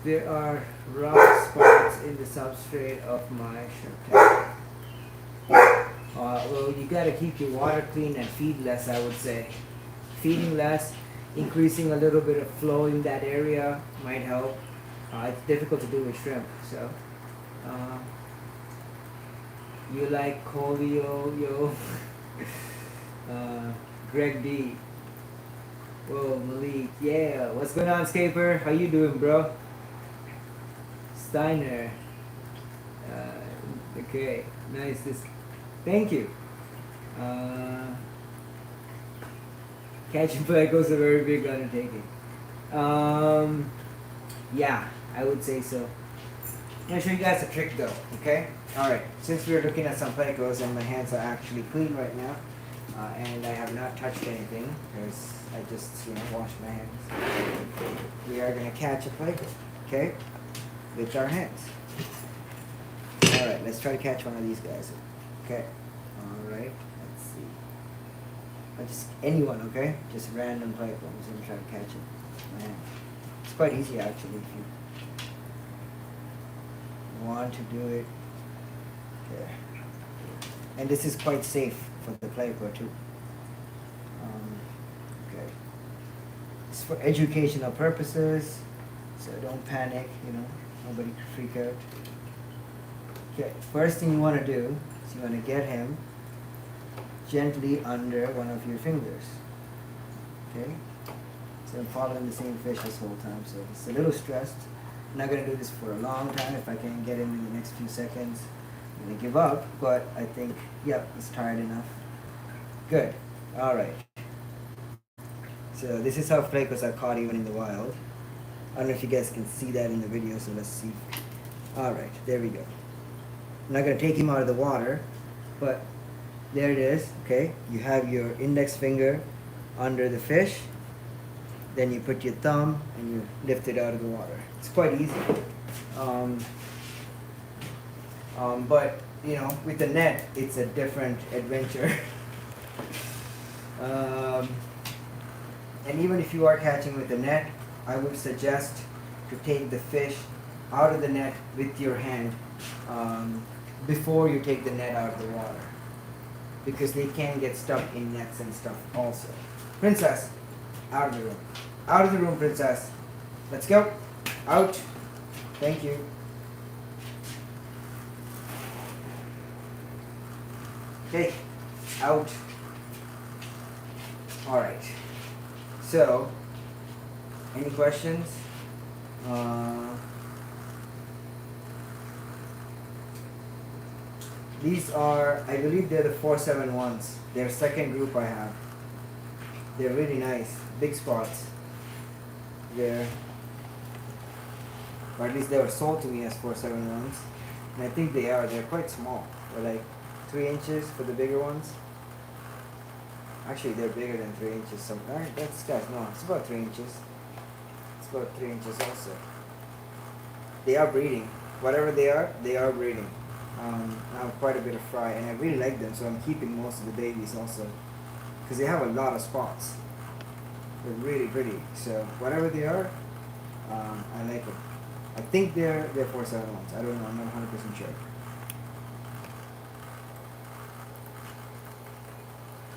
There are rough spots in the substrate of my shirt. Well, you gotta keep your water clean and feed less, I would say. Feeding less, increasing a little bit of flow in that area might help. It's difficult to do with shrimp, so. You like Colio, yo. Greg D. Whoa, Malik. Yeah, what's going on, Scaper? How you doing, bro? Steiner. Okay, nice. Thank you. Catching Plecos a very big undertaking. Yeah, I would say so. I'm gonna show you guys a trick though, okay? Alright, since we're looking at some plecos and my hands are actually clean right now, and I have not touched anything because I just, washed my hands. We are gonna catch a pleco, okay? With our hands. Alright, let's try to catch one of these guys. Okay. Alright, let's see. Just anyone, okay? Just random pleco. I'm just gonna try to catch it. Man. It's quite easy actually if you want to do it. Okay. And this is quite safe for the pleco too. Okay. It's for educational purposes, so don't panic, nobody freak out. Okay, first thing you want to do is you want to get him gently under one of your fingers. Okay? So I'm following the same fish this whole time, so it's a little stressed. I'm not going to do this for a long time. If I can get him in the next few seconds, I'm going to give up, but I think, yep, it's tired enough. Good. Alright. So this is how plecos are caught even in the wild. I don't know if you guys can see that in the video, so let's see. Alright, there we go. I'm not going to take him out of the water, but there it is, okay? You have your index finger under the fish, Then you put your thumb and you lift it out of the water. It's quite easy. But you know, with the net, it's a different adventure. And even if you are catching with the net, I would suggest to take the fish out of the net with your hand before you take the net out of the water, because they can get stuck in nets and stuff also. Princess, out of the room. Out of the room, princess. Let's go. Out. Thank you. Okay, out. Alright. So, any questions? These are, I believe they're the 471s. They're second group I have. They're really nice. Big spots. They're, or at least they were sold to me as 471s. And I think they are. They're quite small. They're like 3 inches for the bigger ones. Actually, they're bigger than 3 inches. That's guys, no, it's about 3 inches. It's about 3 inches also. They are breeding. Whatever they are breeding. I have quite a bit of fry, and I really like them, so I'm keeping most of the babies also, because they have a lot of spots. They're really pretty. So whatever they are, I like them. I think they're 471s. I don't know. I'm not 100% sure.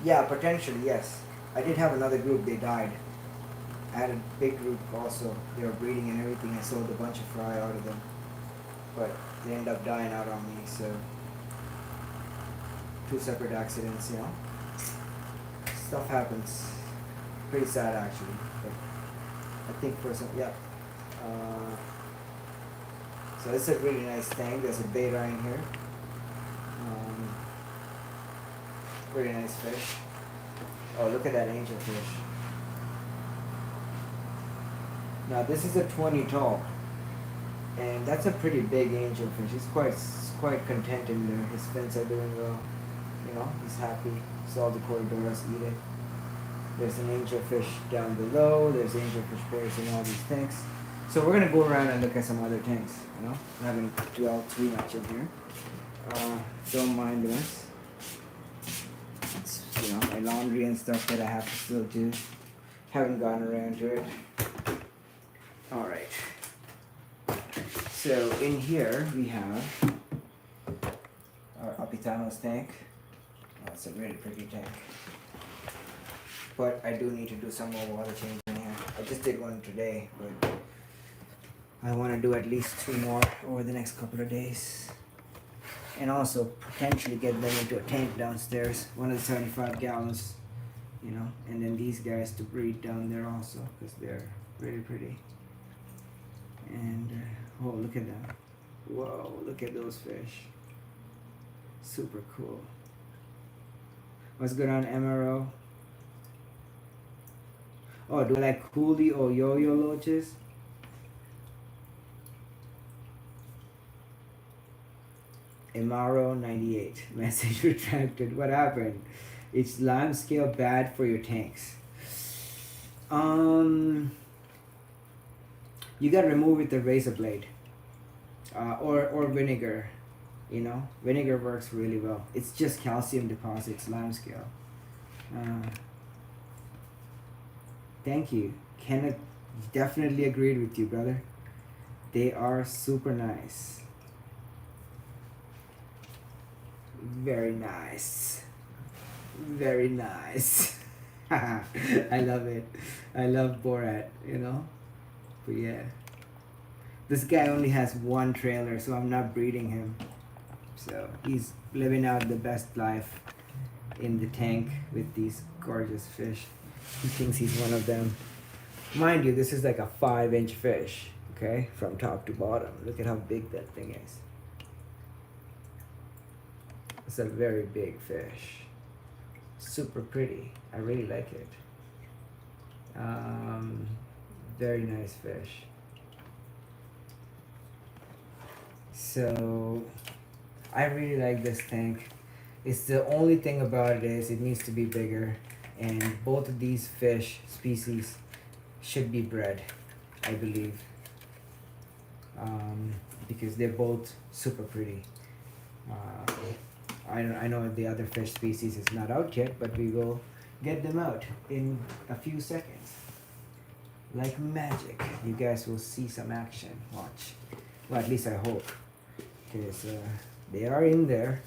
Yeah, potentially, yes. I did have another group, they died. I had a big group also. They were breeding and everything. I sold a bunch of fry out of them. But they ended up dying out on me, so 2 separate accidents, you know. Stuff happens. Pretty sad actually. But I think for some, yeah. So it's a really nice tank. There's a beta in here. Very nice fish. Oh, look at that angelfish. Now this is a 20 tall, and that's a pretty big angelfish. He's quite content in there. His fins are doing well. You know, he's happy. Saw the corridoras eat it. There's an angelfish down below. There's angelfish pairs in all these tanks. So we're gonna go around and look at some other tanks. You know, I haven't dwelled too much in here. Don't mind this. You know, my laundry and stuff that I have to still do. Haven't gotten around to it. Alright. So in here we have our Apitanos tank. Oh, it's a really pretty tank. But I do need to do some more water change in here. I just did one today, but I want to do at least 2 more over the next couple of days. And also potentially get them into a tank downstairs, one of the 75 gallons, you know, and then these guys to breed down there also, because they're really pretty. And oh, look at them. Whoa, look at those fish. Super cool. What's good on MRO? Oh, do I like coolie or yo-yo loaches? Amaro 98. Message retracted. What happened? It's lime scale bad for your tanks. You gotta remove it with a razor blade. Or vinegar. You know? Vinegar works really well. It's just calcium deposits, lime scale. Thank you. Kenneth definitely agreed with you, brother. They are super nice. Very nice. Very nice. I love it. I love Borat, you know? But yeah. This guy only has 1 trailer, so I'm not breeding him. So he's living out the best life in the tank with these gorgeous fish. He thinks he's one of them. Mind you, this is like a 5-inch fish, okay? From top to bottom. Look at how big that thing is. It's a very big fish. Super pretty. I really like it. Very nice fish. So I really like this tank. It's the only thing about it is it needs to be bigger, and both of these fish species should be bred, I believe, because they're both super pretty. I know the other fish species is not out yet, but we will get them out in a few seconds. Like magic, you guys will see some action. Watch. Well, at least I hope, because they are in there.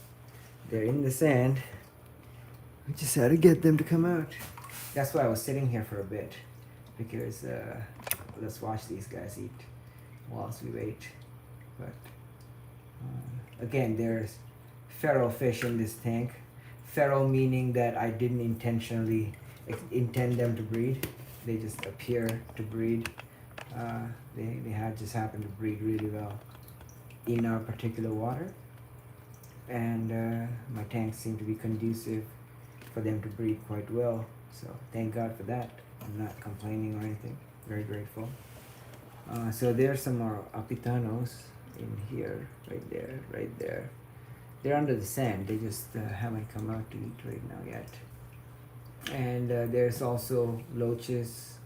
They're in the sand. We just had to get them to come out. That's why I was sitting here for a bit, because let's watch these guys eat whilst we wait. But again, there's feral fish in this tank. Feral meaning that I didn't intentionally intend them to breed. They just appear to breed. They had just happened to breed really well in our particular water, and my tanks seem to be conducive for them to breed quite well. So thank God for that. I'm not complaining or anything. Very grateful. So there's some more apitanos in here, right there, right there. They're under the sand. They just haven't come out to eat right now yet. And there's also loaches.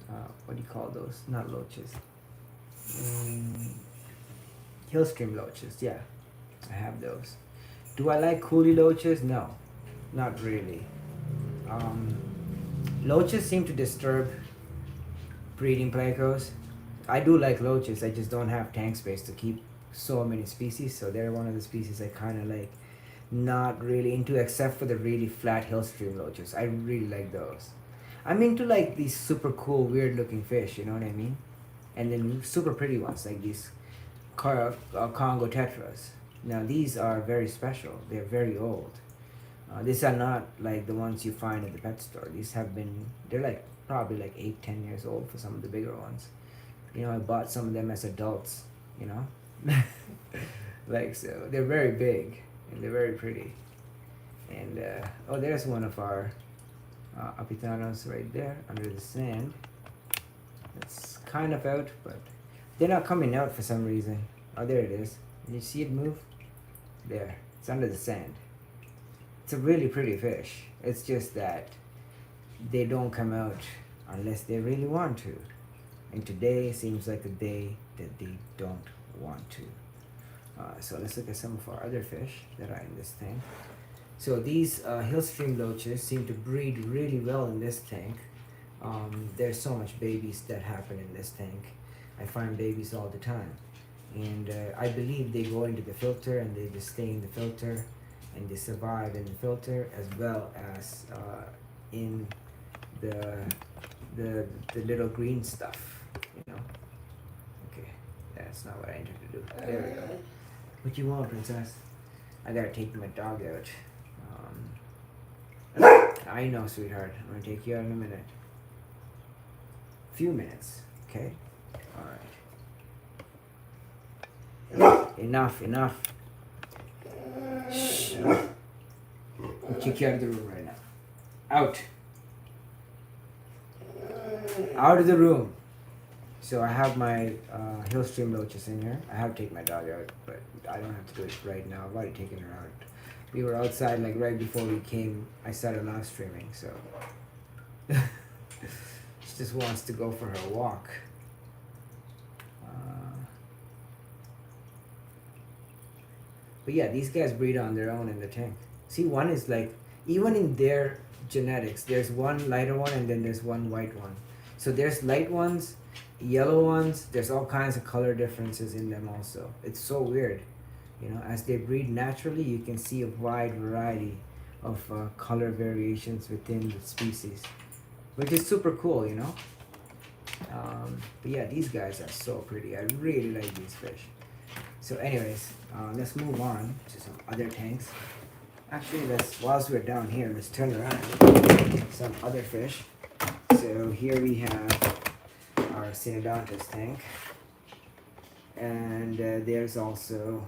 What do you call those? Not loaches. Hillstream loaches. Yeah, I have those. Do I like coolie loaches? No, not really. Loaches seem to disturb breeding plecos. I do like loaches. I just don't have tank space to keep so many species. So they're one of the species I kind of like. Not really into, except for the really flat hillstream loaches. I really like those. I'm into like these super cool, weird looking fish, you know what I mean? And then super pretty ones like these Congo Tetras. Now these are very special. They're very old. These are not like the ones you find at the pet store. These have been, they're like probably like 8-10 years old for some of the bigger ones. You know, I bought some of them as adults, you know? Like, so they're very big. And they're very pretty. And oh, there's one of our apitanos right there under the sand. It's kind of out, but they're not coming out for some reason. Oh, there it is. Can you see it move? There. It's under the sand. It's a really pretty fish. It's just that they don't come out unless they really want to. And today seems like a day that they don't want to. So let's look at some of our other fish that are in this tank. So these hillstream loaches seem to breed really well in this tank. There's so much babies that happen in this tank. I find babies all the time. And I believe they go into the filter and they just stay in the filter and they survive in the filter, as well as in the little green stuff, you know. Okay, that's not what I intended to do. There we go. What you want, princess? I gotta take my dog out. I know, sweetheart. I'm gonna take you out in a minute. Few minutes, okay? Alright. Enough. Shh. I'll kick you out of the room right now. Out. Out of the room. So I have my hillstream loaches in here. I have to take my dog out, but I don't have to do it right now. I've already taken her out. We were outside like right before we came. I started live streaming, so she just wants to go for her walk. But yeah, these guys breed on their own in the tank. See, one is like, even in their genetics, there's one lighter one and then there's one white one. So there's light ones, yellow ones, there's all kinds of color differences in them also. It's so weird. You know, as they breed naturally, you can see a wide variety of color variations within the species, which is super cool, you know. But yeah, these guys are so pretty. I really like these fish. So anyways, let's move on to some other tanks. Actually, whilst we're down here, let's turn around some other fish. So here we have our Cinnadontos tank. And there's also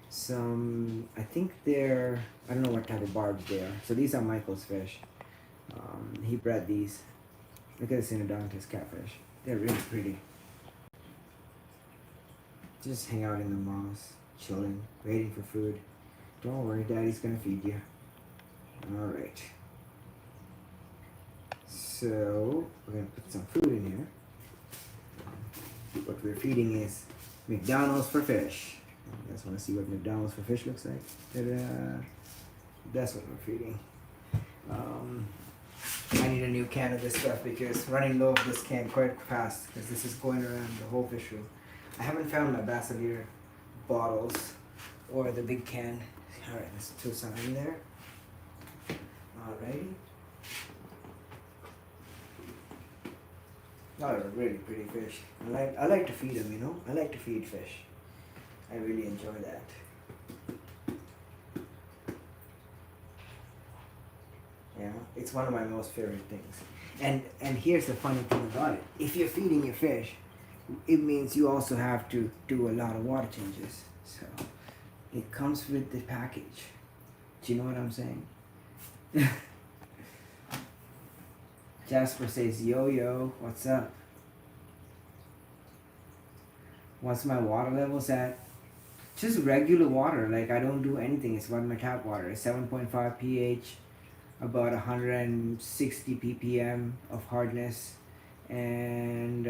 some, I think I don't know what type of barbs they are. So these are Michael's fish. He bred these. Look at the Cinnadontos Catfish. They're really pretty. Just hang out in the moss, chilling, waiting for food. Don't worry, Daddy's gonna feed you. Alright. So we're gonna put some food in here. What we're feeding is McDonald's for fish. You guys want to see what McDonald's for fish looks like? Ta-da! That's what we're feeding. I need a new can of this stuff because running low of this can quite fast because this is going around the whole fish room. I haven't found my Basilier bottles or the big can. Alright, let's throw some in there. Alrighty. Oh, they're really pretty fish. I like to feed them, you know. I like to feed fish. I really enjoy that. Yeah, it's one of my most favorite things. And here's the funny thing about it. If you're feeding your fish, it means you also have to do a lot of water changes. So it comes with the package. Do you know what I'm saying? Jasper says, yo, what's up? What's my water levels at? Just regular water, like I don't do anything. It's about my tap water. It's 7.5 pH, about 160 ppm of hardness, and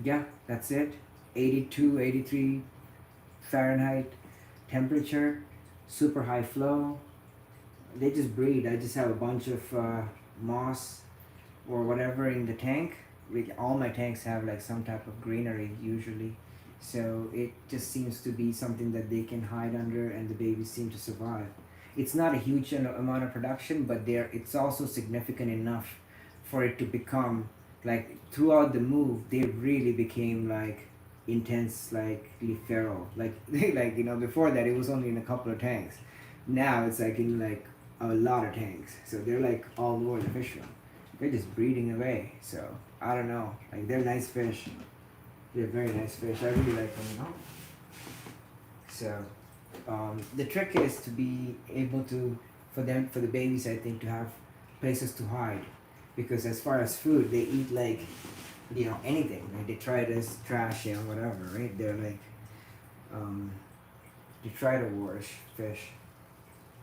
yeah, that's it. 82, 83 Fahrenheit temperature, super high flow. They just breed. I just have a bunch of moss or whatever in the tank. All my tanks have like some type of greenery usually, so it just seems to be something that they can hide under, and the babies seem to survive. It's not a huge amount of production, but it's also significant enough for it to become like throughout the move they really became like intense, like feral, like like you know, before that it was only in a couple of tanks. Now it's like in like a lot of tanks, so they're like all over the fish room. They're just breeding away. So I don't know, like they're nice fish. They're very nice fish. I really like them, you know. So the trick is to be able to, for the babies, I think, to have places to hide, because as far as food, they eat like, you know, anything. Like detritus, trash, you know, whatever, right? They're like detritivores fish,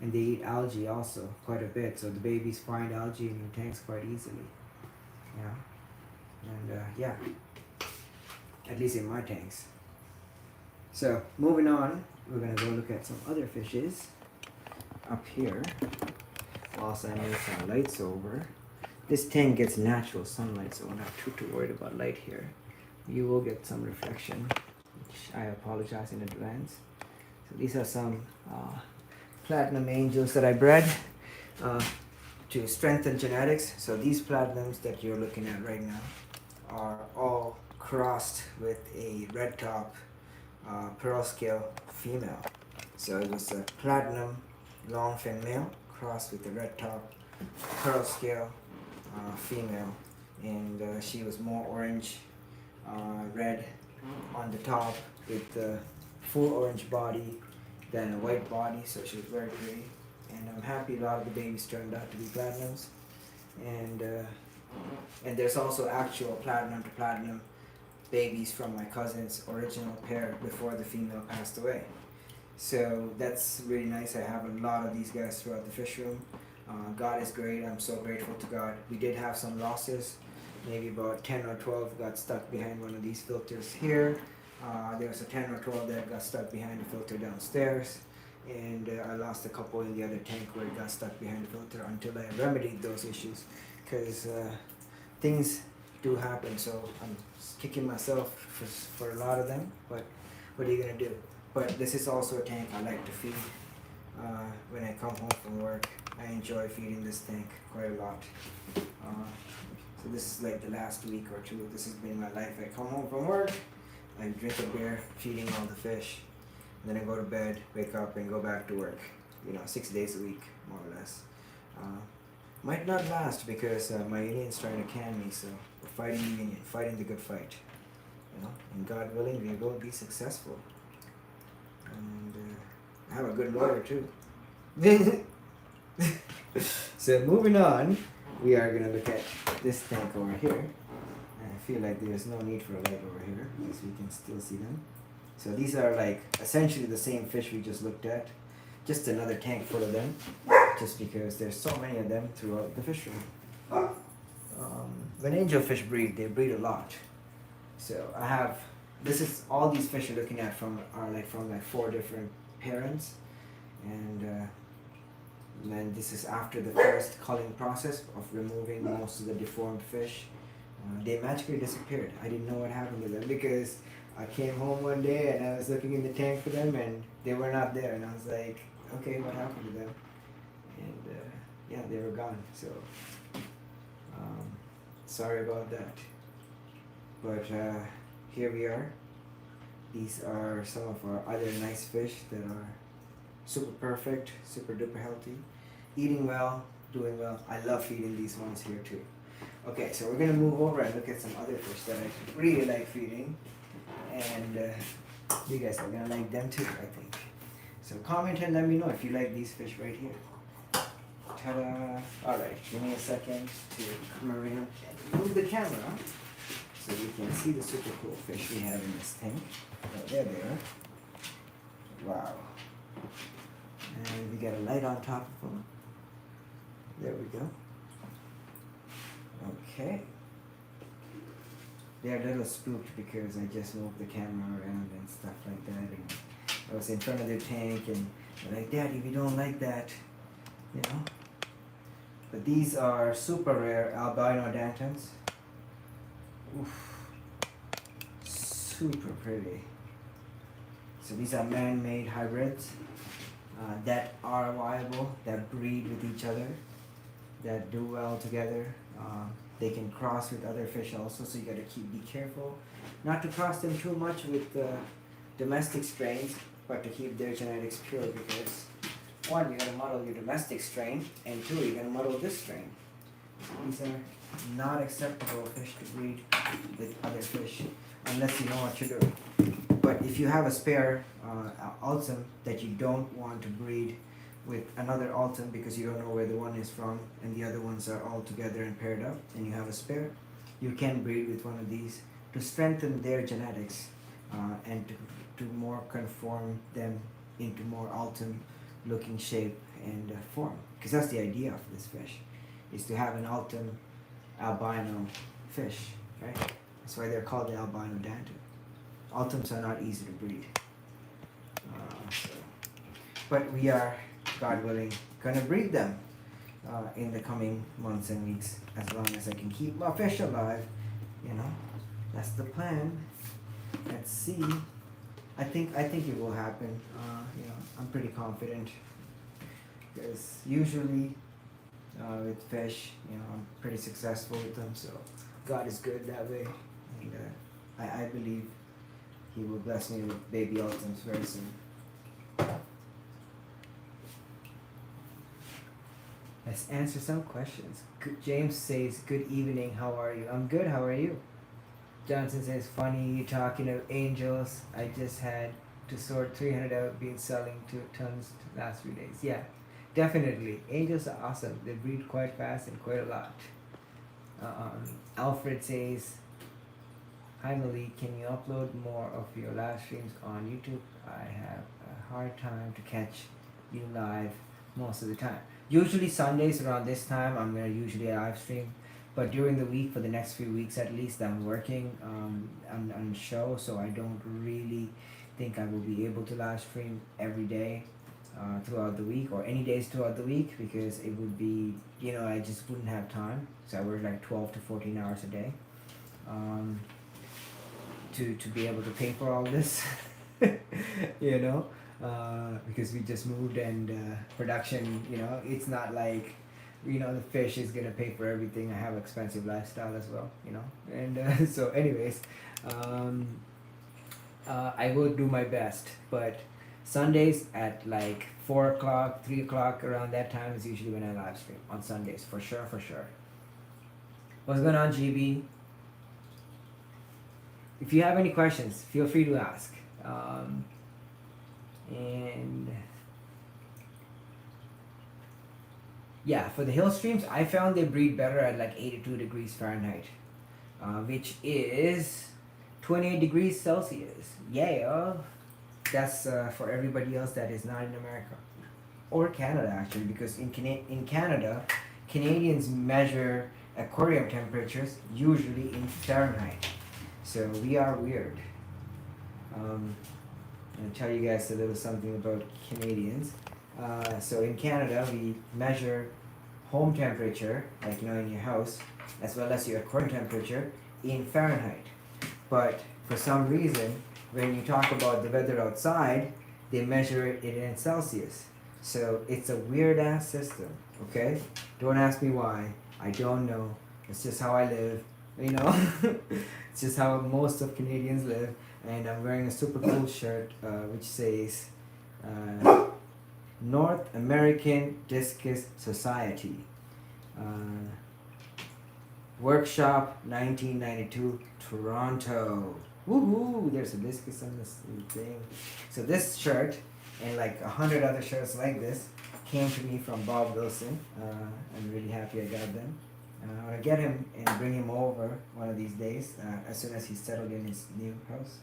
and they eat algae also quite a bit. So the babies find algae in the tanks quite easily. Yeah, and yeah, at least in my tanks. So moving on, we're gonna go look at some other fishes up here. Also, I move some lights over. This tank gets natural sunlight, so we're not too worried about light here. You will get some reflection, which I apologize in advance. So these are some platinum angels that I bred to strengthen genetics. So these platinums that you're looking at right now are all crossed with a red top pearl scale female. So it was a platinum long fin male crossed with the red top pearl scale female, and she was more orange red on the top with the full orange body than a white body, so she was very pretty. And I'm happy a lot of the babies turned out to be platinums, and there's also actual platinum to platinum babies from my cousin's original pair before the female passed away. So that's really nice. I have a lot of these guys throughout the fish room. God is great. I'm so grateful to God. We did have some losses. Maybe about 10 or 12 got stuck behind one of these filters here. There was a 10 or 12 that got stuck behind the filter downstairs. And I lost a couple in the other tank where it got stuck behind the filter until I remedied those issues. Because things do happen, so I'm kicking myself for a lot of them. But what are you going to do? But this is also a tank I like to feed when I come home from work. I enjoy feeding this tank quite a lot. So this is like the last week or two. This has been my life. I come home from work, I drink a beer, feeding all the fish. And then I go to bed, wake up, and go back to work. 6 days a week, more or less. Might not last because my union's trying to can me, so we're fighting the union, fighting the good fight. And God willing, we will be successful. And I have a good lawyer too. So moving on, we are gonna look at this tank over here. And I feel like there's no need for a light over here because we can still see them. So these are like essentially the same fish we just looked at, just another tank full of them. just because there's so many of them throughout the fishery. When angelfish breed, they breed a lot. So I have, this is all these fish you're looking at from like 4 different parents, and then this is after the first culling process of removing most of the deformed fish. They magically disappeared. I didn't know what happened to them because I came home one day and I was looking in the tank for them and they were not there, and I was like, okay, what happened to them? And yeah, they were gone. So sorry about that. But here we are. These are some of our other nice fish that are super perfect, super duper healthy, eating well, doing well. I love feeding these ones here too. Okay, so we're gonna move over and look at some other fish that I really like feeding, and you guys are gonna like them too, I think. So comment and let me know if you like these fish right here. Ta-da! Alright, give me a second to come around and move the camera so you can see the super cool fish we have in this tank. Oh, there they are. Wow. And we got a light on top of them. There we go. Okay. They're a little spooked because I just moved the camera around and stuff like that. And I was in front of their tank and they're like, Daddy, we don't like that, you know. But these are super rare albino dantons. Oof. Super pretty. So these are man-made hybrids that are viable, that breed with each other, that do well together. They can cross with other fish also, so you gotta be careful not to cross them too much with domestic strains, but to keep their genetics pure, because 1, you're gonna muddle your domestic strain, and 2, you're gonna muddle this strain. These are not acceptable fish to breed with other fish unless you know what you're doing. But if you have a spare Altum that you don't want to breed with another Altum because you don't know where the one is from and the other ones are all together and paired up, and you have a spare, you can breed with one of these to strengthen their genetics and to more conform them into more Altum looking shape and form. Because that's the idea of this fish, is to have an Altum albino fish, right? That's why they're called the albino danton. Altums are not easy to breed. But we are, God willing, gonna breed them in the coming months and weeks, as long as I can keep my fish alive, you know. That's the plan. Let's see. I think it will happen. You know, I'm pretty confident, because usually with fish, you know, I'm pretty successful with them. So God is good that way, and I believe He will bless me with baby Altums very soon. Let's answer some questions. James says, good evening, how are you? I'm good, how are you? Johnson says, funny, you talking of angels. I just had to sort 300 out, been selling 2 tons the last few days. Yeah, definitely. Angels are awesome. They breed quite fast and quite a lot. Alfred says, hi Malik, can you upload more of your live streams on YouTube? I have a hard time to catch you live most of the time. Usually Sundays around this time I'm gonna usually live stream, but during the week, for the next few weeks at least, I'm working on show, so I don't really think I will be able to live stream every day throughout the week, or any days throughout the week, because it would be, you know, I just wouldn't have time. So I work like 12 to 14 hours a day to be able to pay for all this, you know. Because we just moved, and production, you know, it's not like, you know, the fish is gonna pay for everything. I have an expensive lifestyle as well, you know, and so anyways, I will do my best, but Sundays at like 4 o'clock, 3 o'clock, around that time is usually when I live stream on Sundays, for sure. What's going on, GB? If you have any questions, feel free to ask. And yeah, for the hill streams, I found they breed better at like 82 degrees Fahrenheit, which is 28 degrees Celsius. Yeah, that's for everybody else that is not in America. or Canada actually, because in Canada, Canadians measure aquarium temperatures usually in Fahrenheit. So we are weird. I'll tell you guys a little something about Canadians. So in Canada, we measure home temperature, like in your house, as well as your aquarium temperature in Fahrenheit. But for some reason, when you talk about the weather outside, they measure it in Celsius. So it's a weird ass system, okay? Don't ask me why. I don't know. It's just how I live, you know? It's just how most of Canadians live. And I'm wearing a super cool shirt which says North American Discus Society. Workshop 1992, Toronto. Woohoo! There's a discus on this thing. So this shirt and like 100 other shirts like this came to me from Bob Wilson. I'm really happy I got them. I want to get him and bring him over one of these days as soon as he's settled in his new house.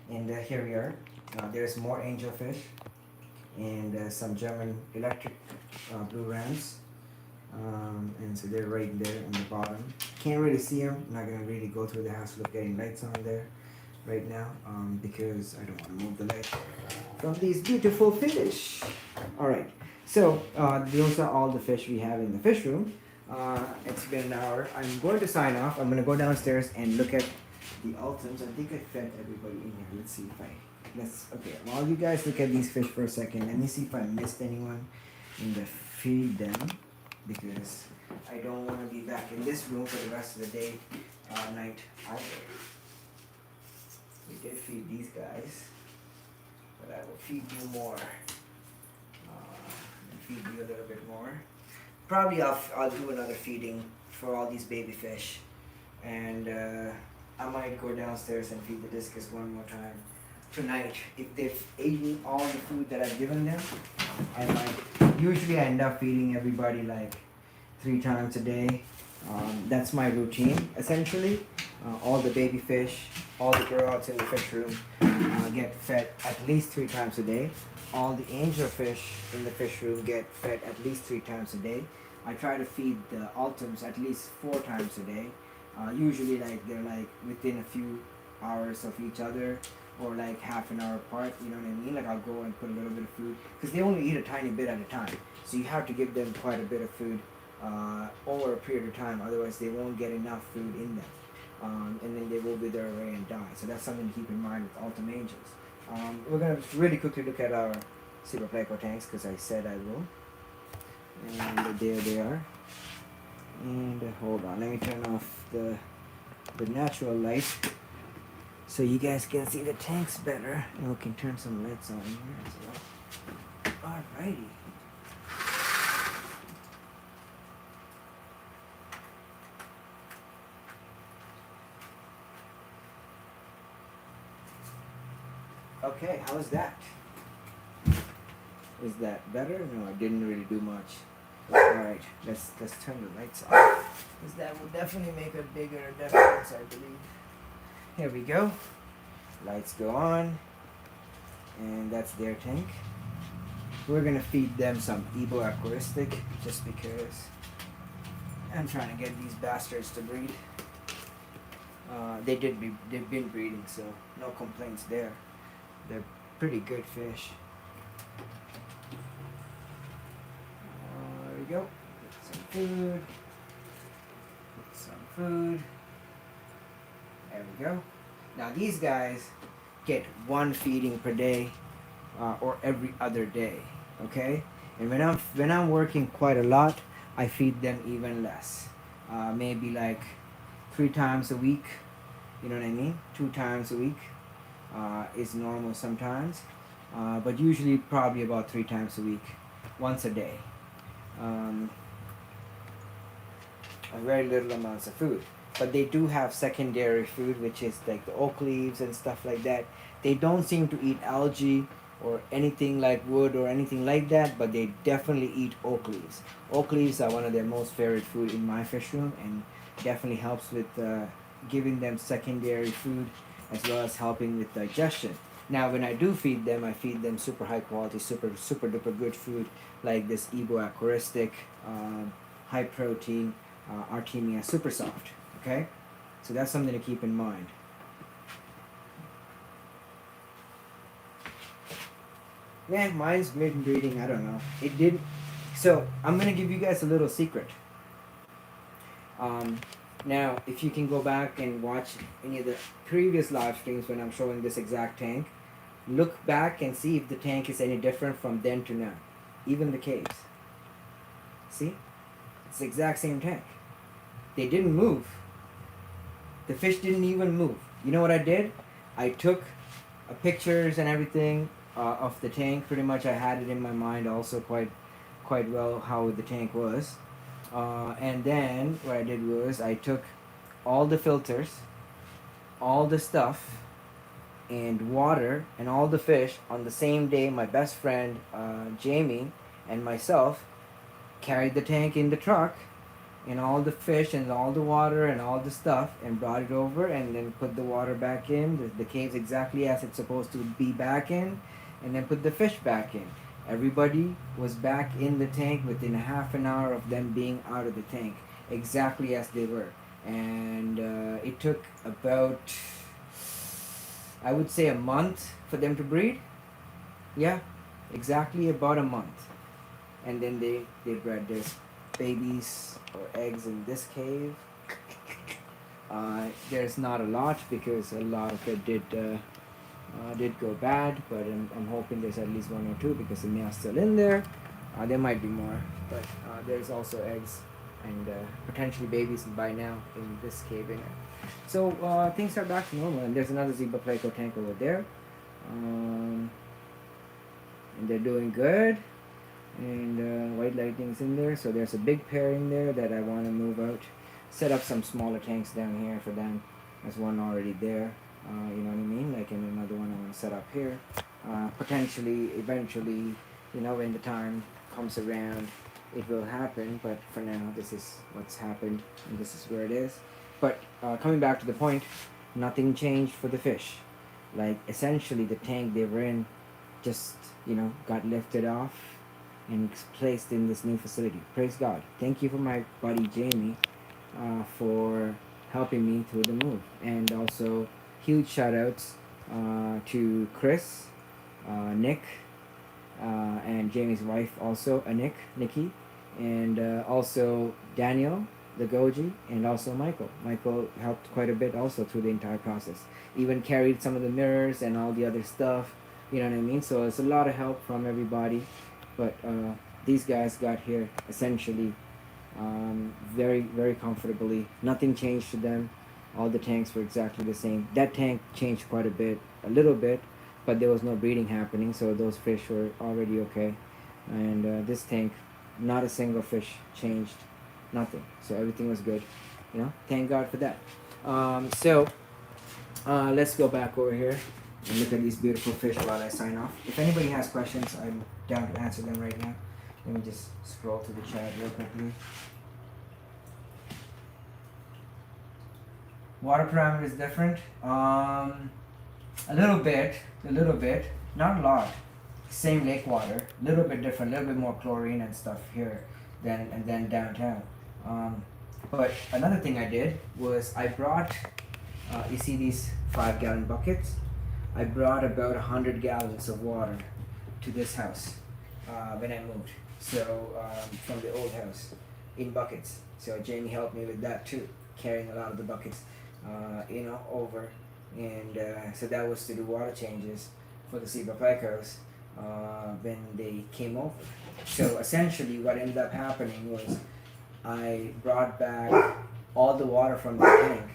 And here we are. There's more angelfish and some German electric blue rams. And so they're right there on the bottom. Can't really see them. I'm not going to really go through the hassle of getting lights on there right now because I don't want to move the light from these beautiful fish. Alright, so those are all the fish we have in the fish room. It's been an hour. I'm going to sign off. I'm going to go downstairs and look at the ultims. I think I fed everybody in here. Let's see if okay, while you guys look at these fish for a second, let me see if I missed anyone in the feed them, because I don't want to be back in this room for the rest of the day, night either. We did feed these guys, but I will feed you more, and feed you a little bit more. Probably I'll do another feeding for all these baby fish, and I might go downstairs and feed the discus one more time tonight. If they've eaten all the food that I've given them, I might. Usually I end up feeding everybody like 3 times a day. That's my routine essentially. All the baby fish, all the girls in the fish room get fed at least 3 times a day. All the angelfish in the fish room get fed at least 3 times a day. I try to feed the ultims at least 4 times a day. Usually like they're like within a few hours of each other, or like half an hour apart, you know what I mean? Like I'll go and put a little bit of food, because they only eat a tiny bit at a time. So you have to give them quite a bit of food over a period of time, otherwise they won't get enough food in them. And then they will wither away and die. So that's something to keep in mind with Ultim Angels. We're going to really quickly look at our Super Pleco tanks, because I said I will. And there they are. And hold on, let me turn off the natural light so you guys can see the tanks better, and we can turn some lights on here as well. Alrighty. Okay, how's that? Is that better? No, I didn't really do much. Alright, let's turn the lights off, because that will definitely make a bigger difference, I believe. Here we go. Lights go on, and that's their tank. We're gonna feed them some Ebo Aquaristic, just because I'm trying to get these bastards to breed. They've been breeding, so no complaints there. They're pretty good fish. There we go. Get some food. Get some food. There we go. Now these guys get 1 feeding per day, or every other day. Okay. And when I'm working quite a lot, I feed them even less. Maybe like 3 times a week. You know what I mean? 2 times a week is normal sometimes, but usually probably about 3 times a week, once a day. Very little amounts of food, but they do have secondary food, which is like the oak leaves and stuff like that. They don't seem to eat algae or anything like wood or anything like that, but they definitely eat oak leaves. Oak leaves are one of their most favorite food in my fish room, and definitely helps with giving them secondary food, as well as helping with digestion. Now, when I do feed them, I feed them super high quality, super duper good food like this Ebo Aquaristic, high protein, Artemia Super Soft. Okay, so that's something to keep in mind. Yeah, mine's been breeding. I don't know. It did. So I'm gonna give you guys a little secret. Um, Now, if you can go back and watch any of the previous live streams when I'm showing this exact tank, look back and see if the tank is any different from then to now. Even the caves. See? It's the exact same tank. They didn't move. The fish didn't even move. You know what I did? I took pictures and everything of the tank. Pretty much I had it in my mind also quite well how the tank was. And then what I did was I took all the filters, all the stuff, and water and all the fish on the same day. My best friend Jamie and myself carried the tank in the truck and all the fish and all the water and all the stuff and brought it over and then put the water back in, the caves exactly as it's supposed to be back in, and then put the fish back in. Everybody was back in the tank within half an hour of them being out of the tank, exactly as they were. And it took about, I would say, a month for them to breed. Yeah, exactly about a month. And then they bred their babies or eggs in this cave. There's not a lot because a lot of it did go bad, but I'm hoping there's at least one or two because the male's still in there. There might be more, but there's also eggs and potentially babies by now in this cave in it. So things are back to normal, and there's another zebra pleco tank over there, and they're doing good. And white lightning's in there, so there's a big pair in there that I want to move out. Set up some smaller tanks down here for them. There's one already there. You know what I mean? Like, and another one I want to set up here. Potentially, eventually, you know, when the time comes around, it will happen. But for now, this is what's happened, and this is where it is. But coming back to the point, nothing changed for the fish. Like, essentially, the tank they were in just, you know, got lifted off and placed in this new facility. Praise God. Thank you for my buddy Jamie for helping me through the move. And also, huge shout outs to Chris, Nick, and Jamie's wife also, Nikki, and also Daniel, the Goji, and also Michael. Michael helped quite a bit also through the entire process. Even carried some of the mirrors and all the other stuff, you know what I mean? So it's a lot of help from everybody. But these guys got here essentially very, very comfortably. Nothing changed to them. All the tanks were exactly the same. That tank changed quite a little bit, but there was no breeding happening, so those fish were already okay. And this tank, not a single fish changed, nothing. So everything was good. You know, thank God for that. So let's go back over here and look at these beautiful fish while I sign off. If anybody has questions, I'm down to answer them right now. Let me just scroll to the chat real quickly. Water parameter is different. A little bit, not a lot. Same lake water, a little bit different, a little bit more chlorine and stuff here than downtown. But another thing I did was I brought, you see these 5-gallon buckets? I brought about 100 gallons of water to this house when I moved. So from the old house in buckets. So Jamie helped me with that too, carrying a lot of the buckets, you know, over. And so that was to do water changes for the zebra plecos when they came over. So essentially what ended up happening was I brought back all the water from the tank,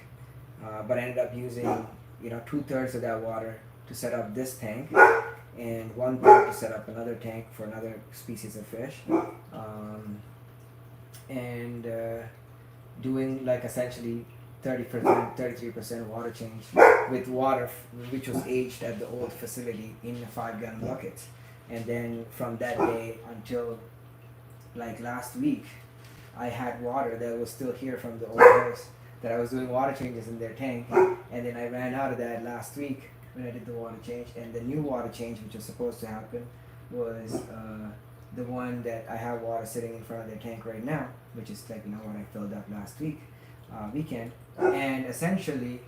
but I ended up using, you know, 2/3 of that water to set up this tank, and 1/3 to set up another tank for another species of fish, and doing like essentially 30%, 33% water change with water which was aged at the old facility in the 5-gallon buckets. And then from that day until like last week, I had water that was still here from the old house that I was doing water changes in their tank, and then I ran out of that last week when I did the water change. And the new water change, which was supposed to happen, was the one that I have water sitting in front of the tank right now, which is like what I filled up last weekend. And essentially,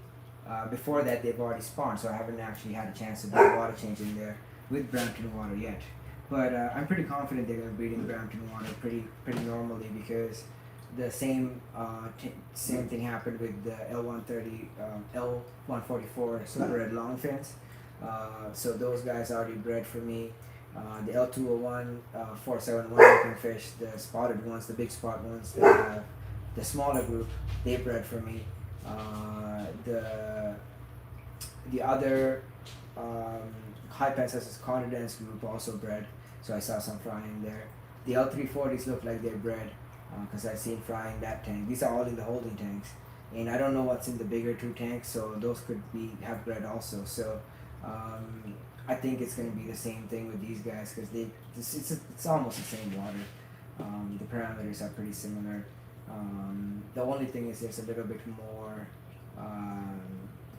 before that they've already spawned, so I haven't actually had a chance to do a water change in there with Brampton water yet. But I'm pretty confident they're going to breed in Brampton water pretty normally, because the same thing happened with the L130, L144 Super Red Longfins. So those guys already bred for me. The L201, 471 Angelfish, the spotted ones, the big spot ones, the smaller group, they bred for me. The other high Pensasus Cinnadontos group also bred, so I saw some frying there. The L340s look like they're bred, because I've seen frying that tank. These are all in the holding tanks, and I don't know what's in the bigger two tanks, so those could have bred also. So I think it's going to be the same thing with these guys, because it's almost the same water. The parameters are pretty similar. The only thing is there's a little bit more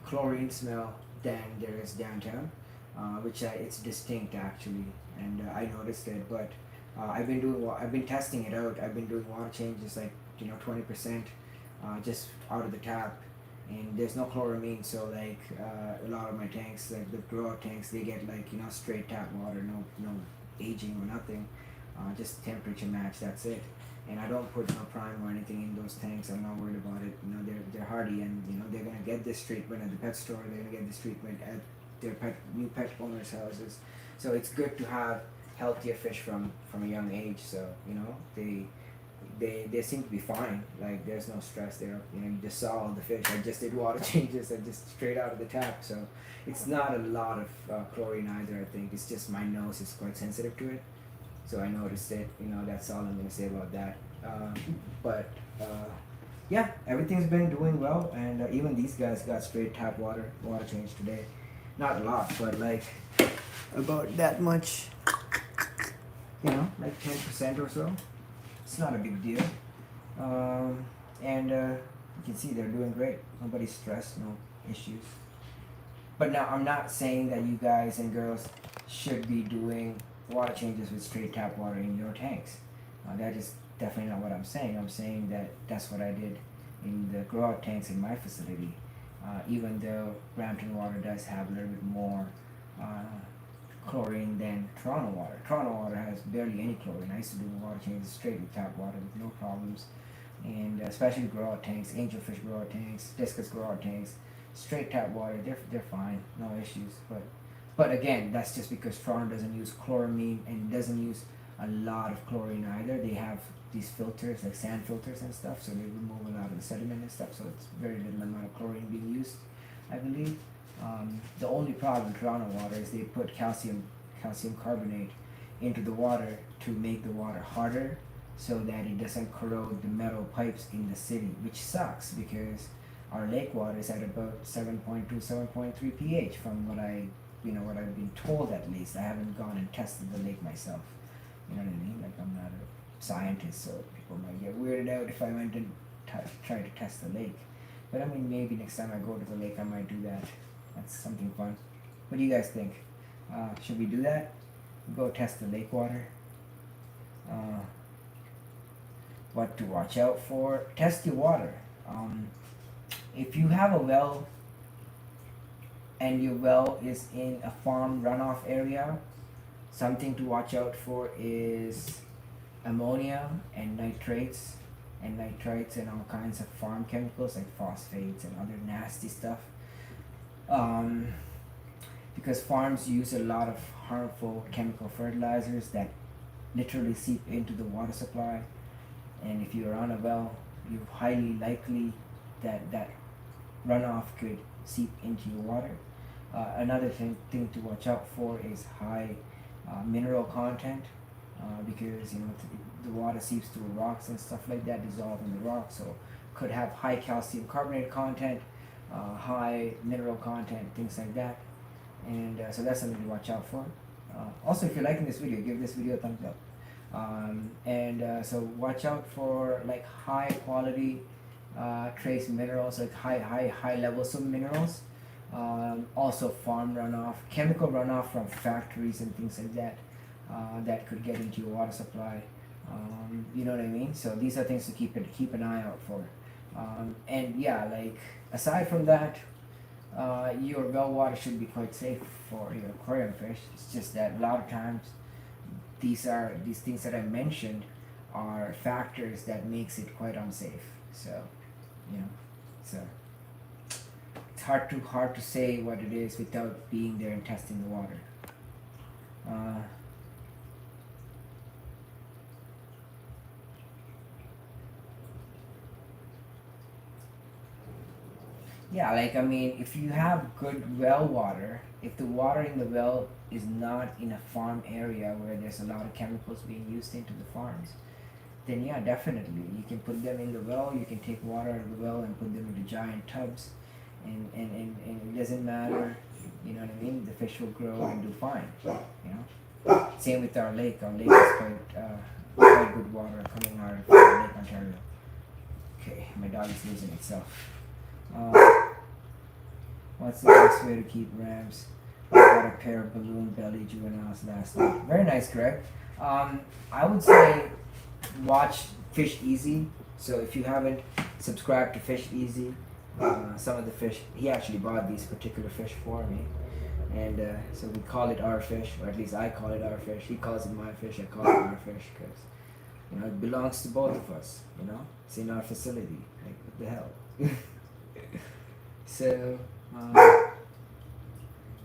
chlorine smell than there is downtown, which it's distinct actually, and I noticed it. But I've been testing it out. I've been doing water changes like 20% just out of the tap, and there's no chloramine. So like a lot of my tanks, like the grow out tanks, they get like straight tap water, no aging or nothing, just temperature match. That's it. And I don't put no prime or anything in those tanks. I'm not worried about it. They're hardy, and they're gonna get this treatment at the pet store. They're gonna get this treatment at their new pet owners' houses. So it's good to have healthier fish from a young age. So they seem to be fine. Like there's no stress there. You just saw all the fish. I just did water changes and just straight out of the tap. So it's not a lot of chlorine either. I think it's just my nose is quite sensitive to it. So I noticed it. That's all I'm gonna say about that. Yeah, everything's been doing well, and even these guys got straight tap water change today. Not a lot, but like about that much. Like 10% or so. It's not a big deal. And you can see they're doing great. Nobody's stressed, no issues. But now I'm not saying that you guys and girls should be doing water changes with straight tap water in your tanks. That is definitely not what I'm saying. I'm saying that that's what I did in the grow out tanks in my facility. Even though Brampton water does have a little bit more chlorine than Toronto water. Toronto water has barely any chlorine. I used to do water changes straight with tap water with no problems. And especially grow out tanks, Angelfish grow out tanks, Discus grow out tanks, straight tap water, they're fine, no issues. But again, that's just because Toronto doesn't use chloramine and doesn't use a lot of chlorine either. They have these filters, like sand filters and stuff, so they remove a lot of the sediment and stuff, so it's very little amount of chlorine being used, I believe. The only problem in Toronto water is they put calcium carbonate into the water to make the water harder, so that it doesn't corrode the metal pipes in the city, which sucks because our lake water is at about 7.2, 7.3 pH from what what I've been told at least. I haven't gone and tested the lake myself. You know what I mean? Like I'm not a scientist, so people might get weirded out if I went and try to test the lake. But I mean, maybe next time I go to the lake, I might do that. That's something fun. What do you guys think? Should we do that? Go test the lake water. What to watch out for? Test your water. If you have a well and your well is in a farm runoff area, something to watch out for is ammonia and nitrates and all kinds of farm chemicals like phosphates and other nasty stuff. Because farms use a lot of harmful chemical fertilizers that literally seep into the water supply, and if you're on a well, you're highly likely that runoff could seep into your water. Another thing to watch out for is high mineral content, because the water seeps through rocks and stuff like that, dissolve in the rock, so could have high calcium carbonate content, high mineral content, things like that. And so that's something to watch out for. Also, if you're liking this video, give this video a thumbs up. So watch out for like high quality trace minerals, like high levels of minerals. Also farm runoff, chemical runoff from factories and things like that, that could get into your water supply. You know what I mean? So these are things to keep an eye out for. And yeah, like aside from that, your well water should be quite safe for your aquarium fish. It's just that a lot of times these things that I mentioned are factors that makes it quite unsafe. So, you know, so it's hard to say what it is without being there and testing the water. Uh, Yeah, like I mean, if you have good well water, if the water in the well is not in a farm area where there's a lot of chemicals being used into the farms, then yeah, definitely you can put them in the well. You can take water out of the well and put them into giant tubs, and it doesn't matter. You know what I mean? The fish will grow and do fine. You know. Same with our lake. Our lake is quite good water coming out of Lake Ontario. Okay, my dog is losing itself. What's the best way to keep rams? I got a pair of balloon belly juveniles last night. Very nice, Greg. I would say watch Fish Easy. So if you haven't subscribed to Fish Easy, some of the fish, he actually bought these particular fish for me. And so we call it our fish, or at least I call it our fish. He calls it my fish, I call it our fish because, you know, it belongs to both of us, you know? It's in our facility. Like, what the hell? So,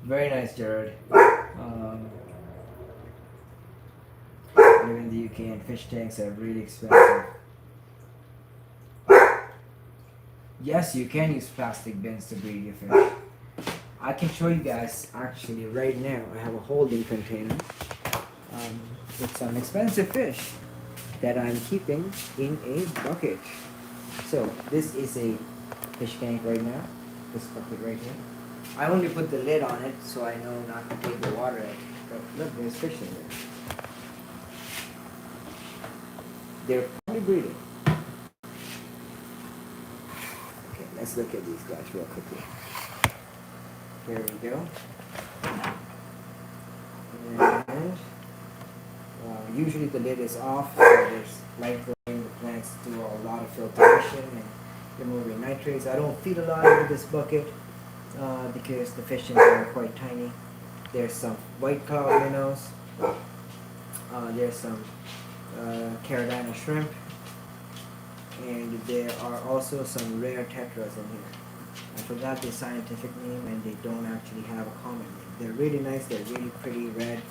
very nice, Jared. Live in the UK and fish tanks are really expensive. Yes, you can use plastic bins to breed your fish. I can show you guys actually right now. I have a holding container with some expensive fish that I'm keeping in a bucket. So this is a fish tank right now. This bucket right here. I only put the lid on it so I know not to take the water out. But look, there's fish in there. They're probably breeding. Okay, let's look at these guys real quickly. Here we go. And usually the lid is off, so there's light going. The plants do a lot of filtration and removing nitrates. I don't feed a lot into this bucket because the fish in there are quite tiny. There's some white cloud minnows. There's some Carolina shrimp, and there are also some rare tetras in here. I forgot their scientific name, and they don't actually have a common name. They're really nice. They're really pretty red,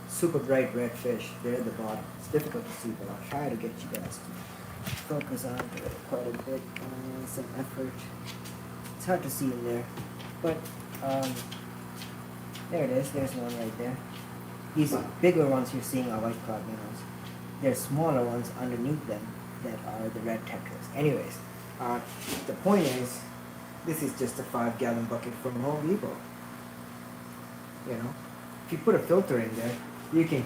super bright red fish. They're at the bottom. It's difficult to see, but I'll try to get you guys to focus on it quite a bit. Some effort. It's hard to see in there, but there it is. There's one right there. These bigger ones you're seeing are white cloud minnows. There's smaller ones underneath them that are the red tetras. Anyways, the point is, this is just a 5-gallon bucket from Home Depot. You know, if you put a filter in there, you can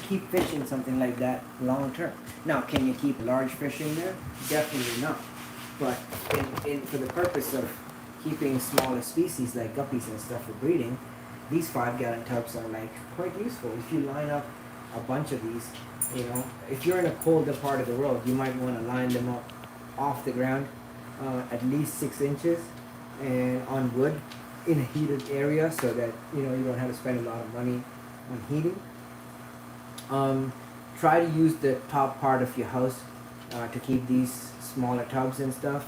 keep fishing something like that long term. Now, can you keep large fish in there? Definitely not. But for the purpose of keeping smaller species like guppies and stuff for breeding, these 5-gallon tubs are like quite useful. If you line up a bunch of these, you know, if you're in a colder part of the world, you might want to line them up off the ground, at least 6 inches, and on wood in a heated area, so that you know you don't have to spend a lot of money on heating. Try to use the top part of your house to keep these smaller tubs and stuff.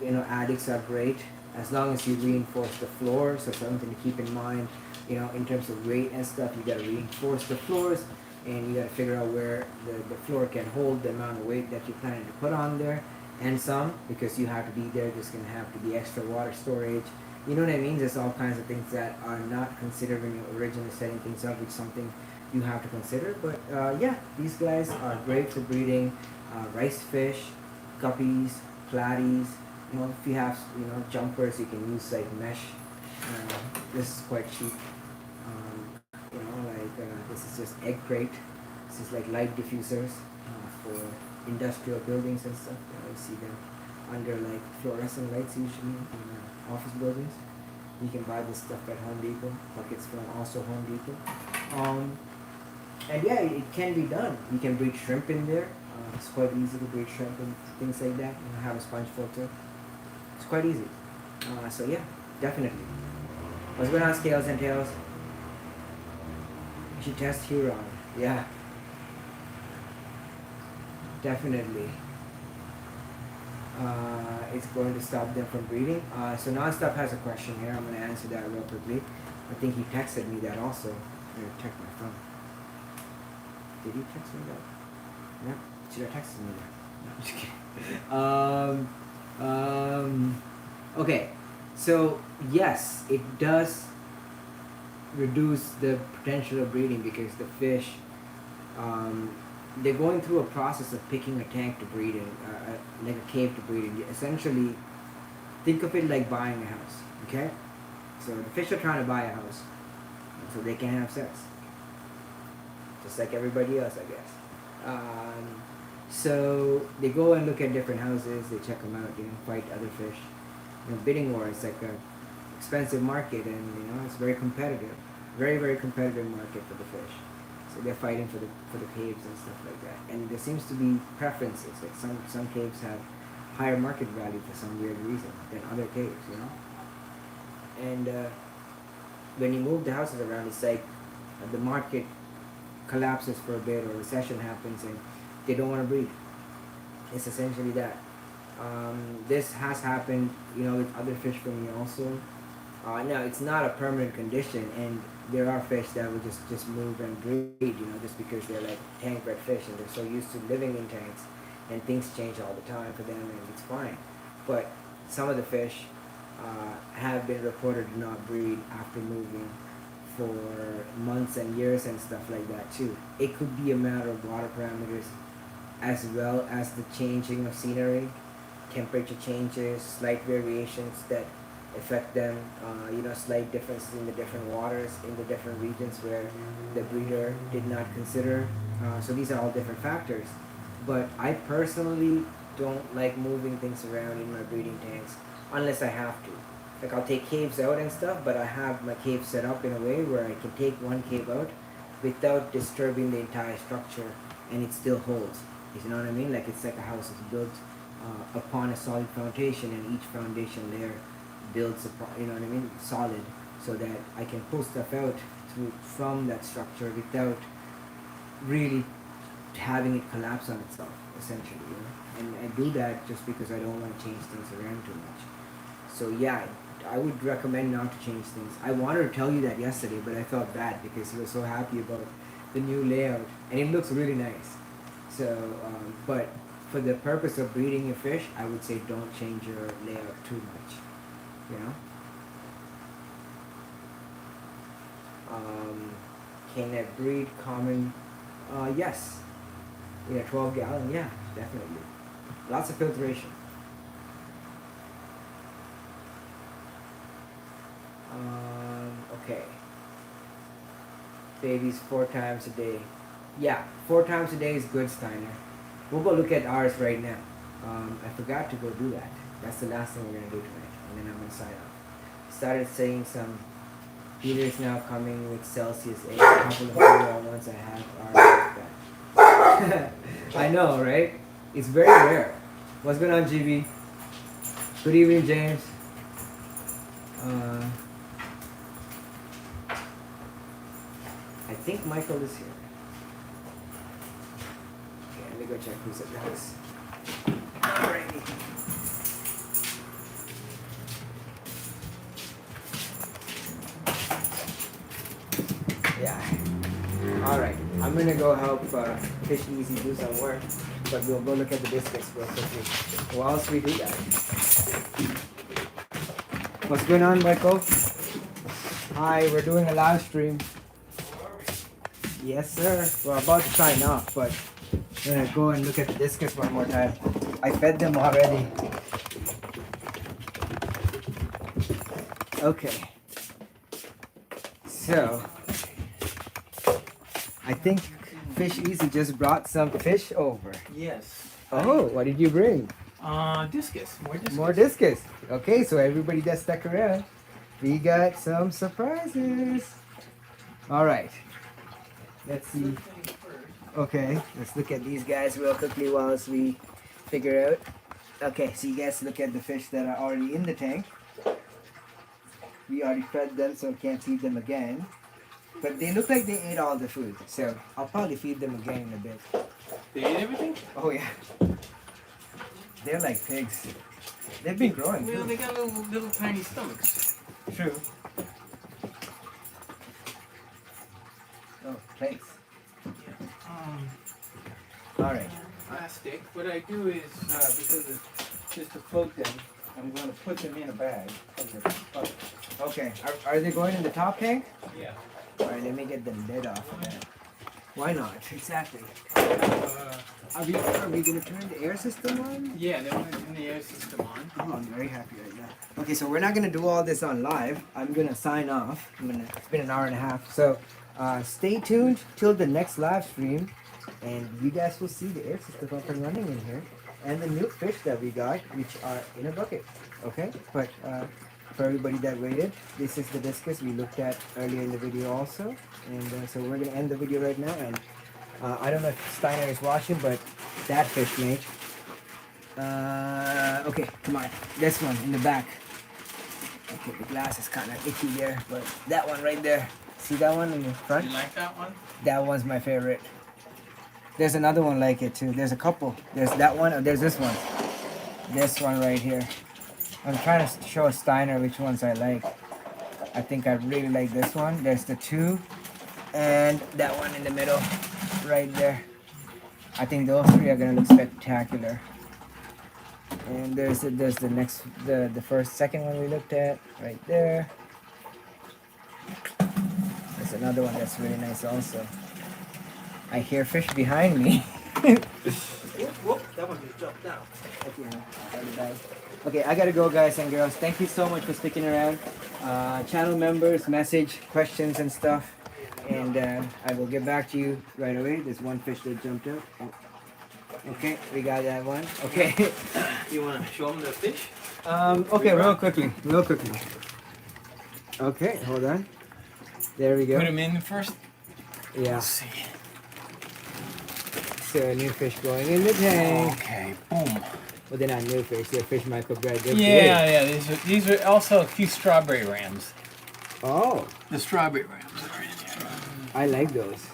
You know, attics are great as long as you reinforce the floor. So something to keep in mind, you know, in terms of weight and stuff, you got to reinforce the floors, and you got to figure out where the floor can hold the amount of weight that you're planning to put on there, and some, because you have to be there, there's going to have to be extra water storage. You know what I mean? There's all kinds of things that are not considered when you're originally setting things up, which is something you have to consider. But yeah, these guys are great for breeding rice fish, guppies, platies. You know, if you have, you know, jumpers, you can use like mesh. This is quite cheap. You know, like this is just egg crate. This is like light diffusers for industrial buildings and stuff. You see them under like fluorescent lights usually in office buildings. You can buy this stuff at Home Depot. Buckets from also Home Depot. And yeah, it can be done. You can breed shrimp in there. It's quite easy to breed shrimp and things like that. You know, have a sponge filter. It's quite easy. So yeah, definitely. What's going on, Scales and Tails? You should test Huron. Yeah, definitely. It's going to stop them from breeding. So Nonstop has a question here. I'm going to answer that real quickly. I think he texted me that also. I'm going to check my phone. Did he text me that? No. Should have texted me that? No, I'm just kidding. Okay. So yes, it does reduce the potential of breeding because the fish, they're going through a process of picking a tank to breed in, like a cave to breed in. Essentially, think of it like buying a house, okay? So the fish are trying to buy a house, so they can have sex, just like everybody else, I guess. So they go and look at different houses, they check them out, you know, fight other fish. You know, bidding war is like a expensive market, and you know it's very competitive, very very competitive market for the fish. So they're fighting for the caves and stuff like that. And there seems to be preferences. Like some caves have higher market value for some weird reason than other caves, you know. And when you move the houses around, it's like the market collapses for a bit, or recession happens, and they don't want to breed. It's essentially that. This has happened, you know, with other fish for me also. No, it's not a permanent condition, and there are fish that will just move and breed, you know, just because they're like tank-bred fish and they're so used to living in tanks, and things change all the time for them, and it's fine. But some of the fish have been reported to not breed after moving for months and years and stuff like that too. It could be a matter of water parameters as well as the changing of scenery, temperature changes, slight variations that affect them, you know, slight differences in the different waters in the different regions where the breeder did not consider. So these are all different factors. But I personally don't like moving things around in my breeding tanks unless I have to. Like I'll take caves out and stuff, but I have my cave set up in a way where I can take one cave out without disturbing the entire structure, and it still holds. You know what I mean? Like it's like a house is built upon a solid foundation, and each foundation layer builds upon, you know what I mean, solid, so that I can pull stuff out from that structure without really having it collapse on itself, essentially, you know. And I do that just because I don't want to change things around too much. So yeah, I would recommend not to change things. I wanted to tell you that yesterday, but I felt bad because you were so happy about the new layout, and it looks really nice. So, but for the purpose of breeding your fish, I would say don't change your layout too much, you know. Can I breed common? Yes. Yeah, 12 gallon, yeah, definitely. Lots of filtration. Okay. Babies 4 times a day. Yeah, 4 times a day is good, Steiner. We'll go look at ours right now. I forgot to go do that. That's the last thing we're going to do tonight. And then I'm going to sign off. Started saying some heaters now coming with Celsius 8. A couple of the ones I have are like that. I know, right? It's very rare. What's going on, GB? Good evening, James. I think Michael is here. Okay, let me go check who's at the house. Alrighty. Yeah. Alright. I'm gonna go help Fish Easy do some work, but we'll go look at the discus real quickly whilst we do that. What's going on, Michael? Hi, we're doing a live stream. Yes, sir. We're about to sign off, but I'm gonna go and look at the discus one more time. I fed them already. Okay. So, I think Fish Easy just brought some fish over. Yes. Oh, what did you bring? Discus. More discus. More discus. Okay, so everybody that stuck around, we got some surprises. All right. Let's see. Okay, let's look at these guys real quickly whilst we figure out. Okay, so you guys look at the fish that are already in the tank. We already fed them, so can't feed them again. But they look like they ate all the food, so I'll probably feed them again in a bit. They ate everything? Oh yeah. They're like pigs. They've been growing. Well, Too. they got little tiny stomachs. True. Oh, plates. Alright. Plastic. What I do is, because it's just to float them, I'm going to put them in a bag. Okay. Are they going in the top tank? Yeah. Alright, let me get the lid off of that. Why not? Exactly. Are we going to turn the air system on? Yeah, they want to turn the air system on. Oh, I'm very happy right now. Okay, so we're not going to do all this on live. I'm going to sign off. It's been an hour and a half. So stay tuned till the next live stream. And you guys will see the air system up and running in here. And the new fish that we got, which are in a bucket. Okay? But for everybody that waited, this is the discus we looked at earlier in the video also. And so we're going to end the video right now. And I don't know if Steiner is watching, but that fish, mate. Okay, come on. This one in the back. Okay, the glass is kind of itchy there, but that one right there. See that one in the front? You like that one? That one's my favorite. There's another one like it too. There's a couple. There's that one, or there's this one. This one right here. I'm trying to show Steiner which ones I like. I think I really like this one. There's the two, and that one in the middle, right there. I think those three are gonna look spectacular. And there's the next, the second one we looked at, right there. There's another one that's really nice also. I hear fish behind me. Whoop, that one just jumped out. Okay, I gotta go, guys and girls. Thank you so much for sticking around. Channel members, message, questions and stuff. And I will get back to you right away. There's one fish that jumped out. Oh. Okay, we got that one. Okay. You want to show them the fish? Okay, real quickly. Okay, hold on. There we go. Put them in first? Yeah. Let's see. So a new fish going in the tank. Okay, boom. Well, they're not new fish. They're fish microbred. They're Yeah, big. yeah. These are also a few strawberry rams. Oh. The strawberry rams are in here. I like those.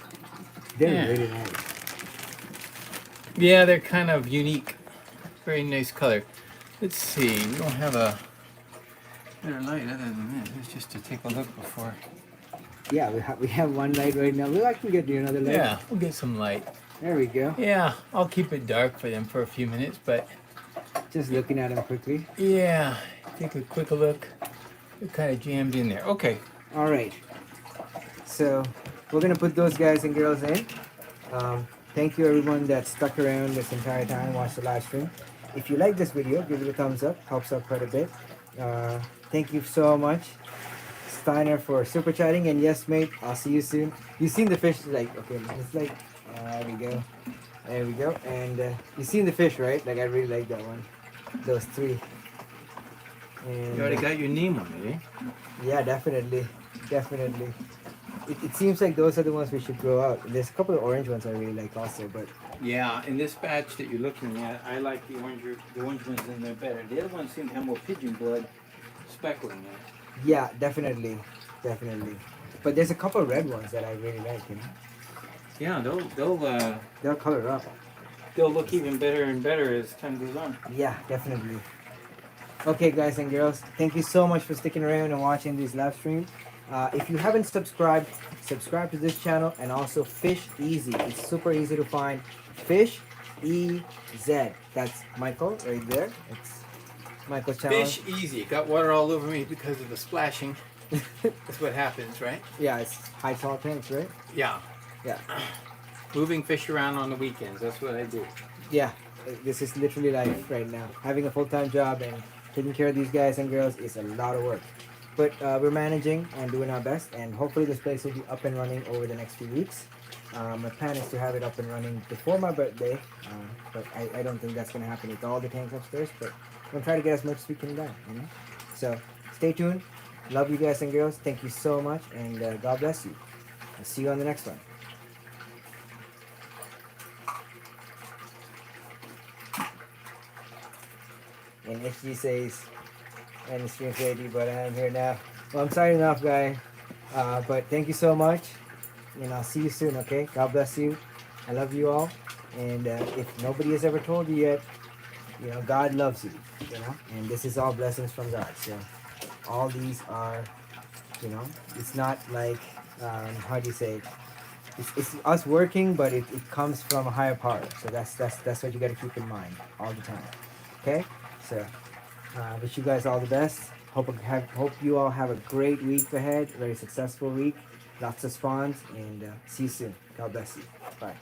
They're Yeah. really nice. Yeah, they're kind of unique. Very nice color. Let's see. We don't have a better light other than this. It's just to take a look before. Yeah, we have one light right now. We'll actually get you another light. Yeah, we'll get some light. There we go. Yeah, I'll keep it dark for them for a few minutes, but Just looking at them quickly. yeah, take a quick look. They're kind of jammed in there. Okay. All right. So we're gonna put those guys and girls in. Thank you everyone that stuck around this entire time, watched the live stream. If you like this video, give it a thumbs up. Helps out quite a bit. Thank you so much, Steiner, for super chatting. And yes, mate, I'll see you soon. You've seen the fish, like, okay, it's like, there we go. There we go. And you've seen the fish, right? Like, I really like that one. Those three. And, You already got your name on it, eh? yeah, definitely. Definitely. It seems like those are the ones we should grow out. There's a couple of orange ones I really like also, but Yeah, in this batch that you're looking at, I like the orange ones in there better. The other ones seem to have more pigeon blood speckling in it. yeah, definitely. Definitely. But there's a couple of red ones that I really like, you know. Yeah, They'll color up. they'll look even better and better as time goes on. Yeah, definitely. Okay, guys and girls, thank you so much for sticking around and watching this live stream. If you haven't subscribed, subscribe to this channel, and also Fish Easy. It's super easy to find. Fish EZ. That's Michael right there. It's Michael's channel. Fish easy. Got water all over me because of the splashing. That's what happens, right? Yeah, it's high salt tanks, right? Yeah. Yeah. Moving fish around on the weekends. That's what I do. Yeah, this is literally life right now. Having a full-time job and taking care of these guys and girls is a lot of work. But we're managing and doing our best, and hopefully this place will be up and running over the next few weeks. My plan is to have it up and running before my birthday, but I don't think that's going to happen with all the tanks upstairs, but I'm going to try to get as much as we can done, you know? So stay tuned. Love you guys and girls. Thank you so much, and God bless you. I'll see you on the next one. And HG says, and the stream's ready, but I'm here now. Well, I'm signing off, guy. But thank you so much, and I'll see you soon, okay? God bless you. I love you all. And if nobody has ever told you yet, God loves you, and this is all blessings from God. So all these are, it's not like, how do you say it? It's us working, but it comes from a higher power. So that's what you got to keep in mind all the time. Okay, so wish you guys all the best. Hope you all have a great week ahead. Very successful week. Lots of spawns, and see you soon. God bless you. Bye.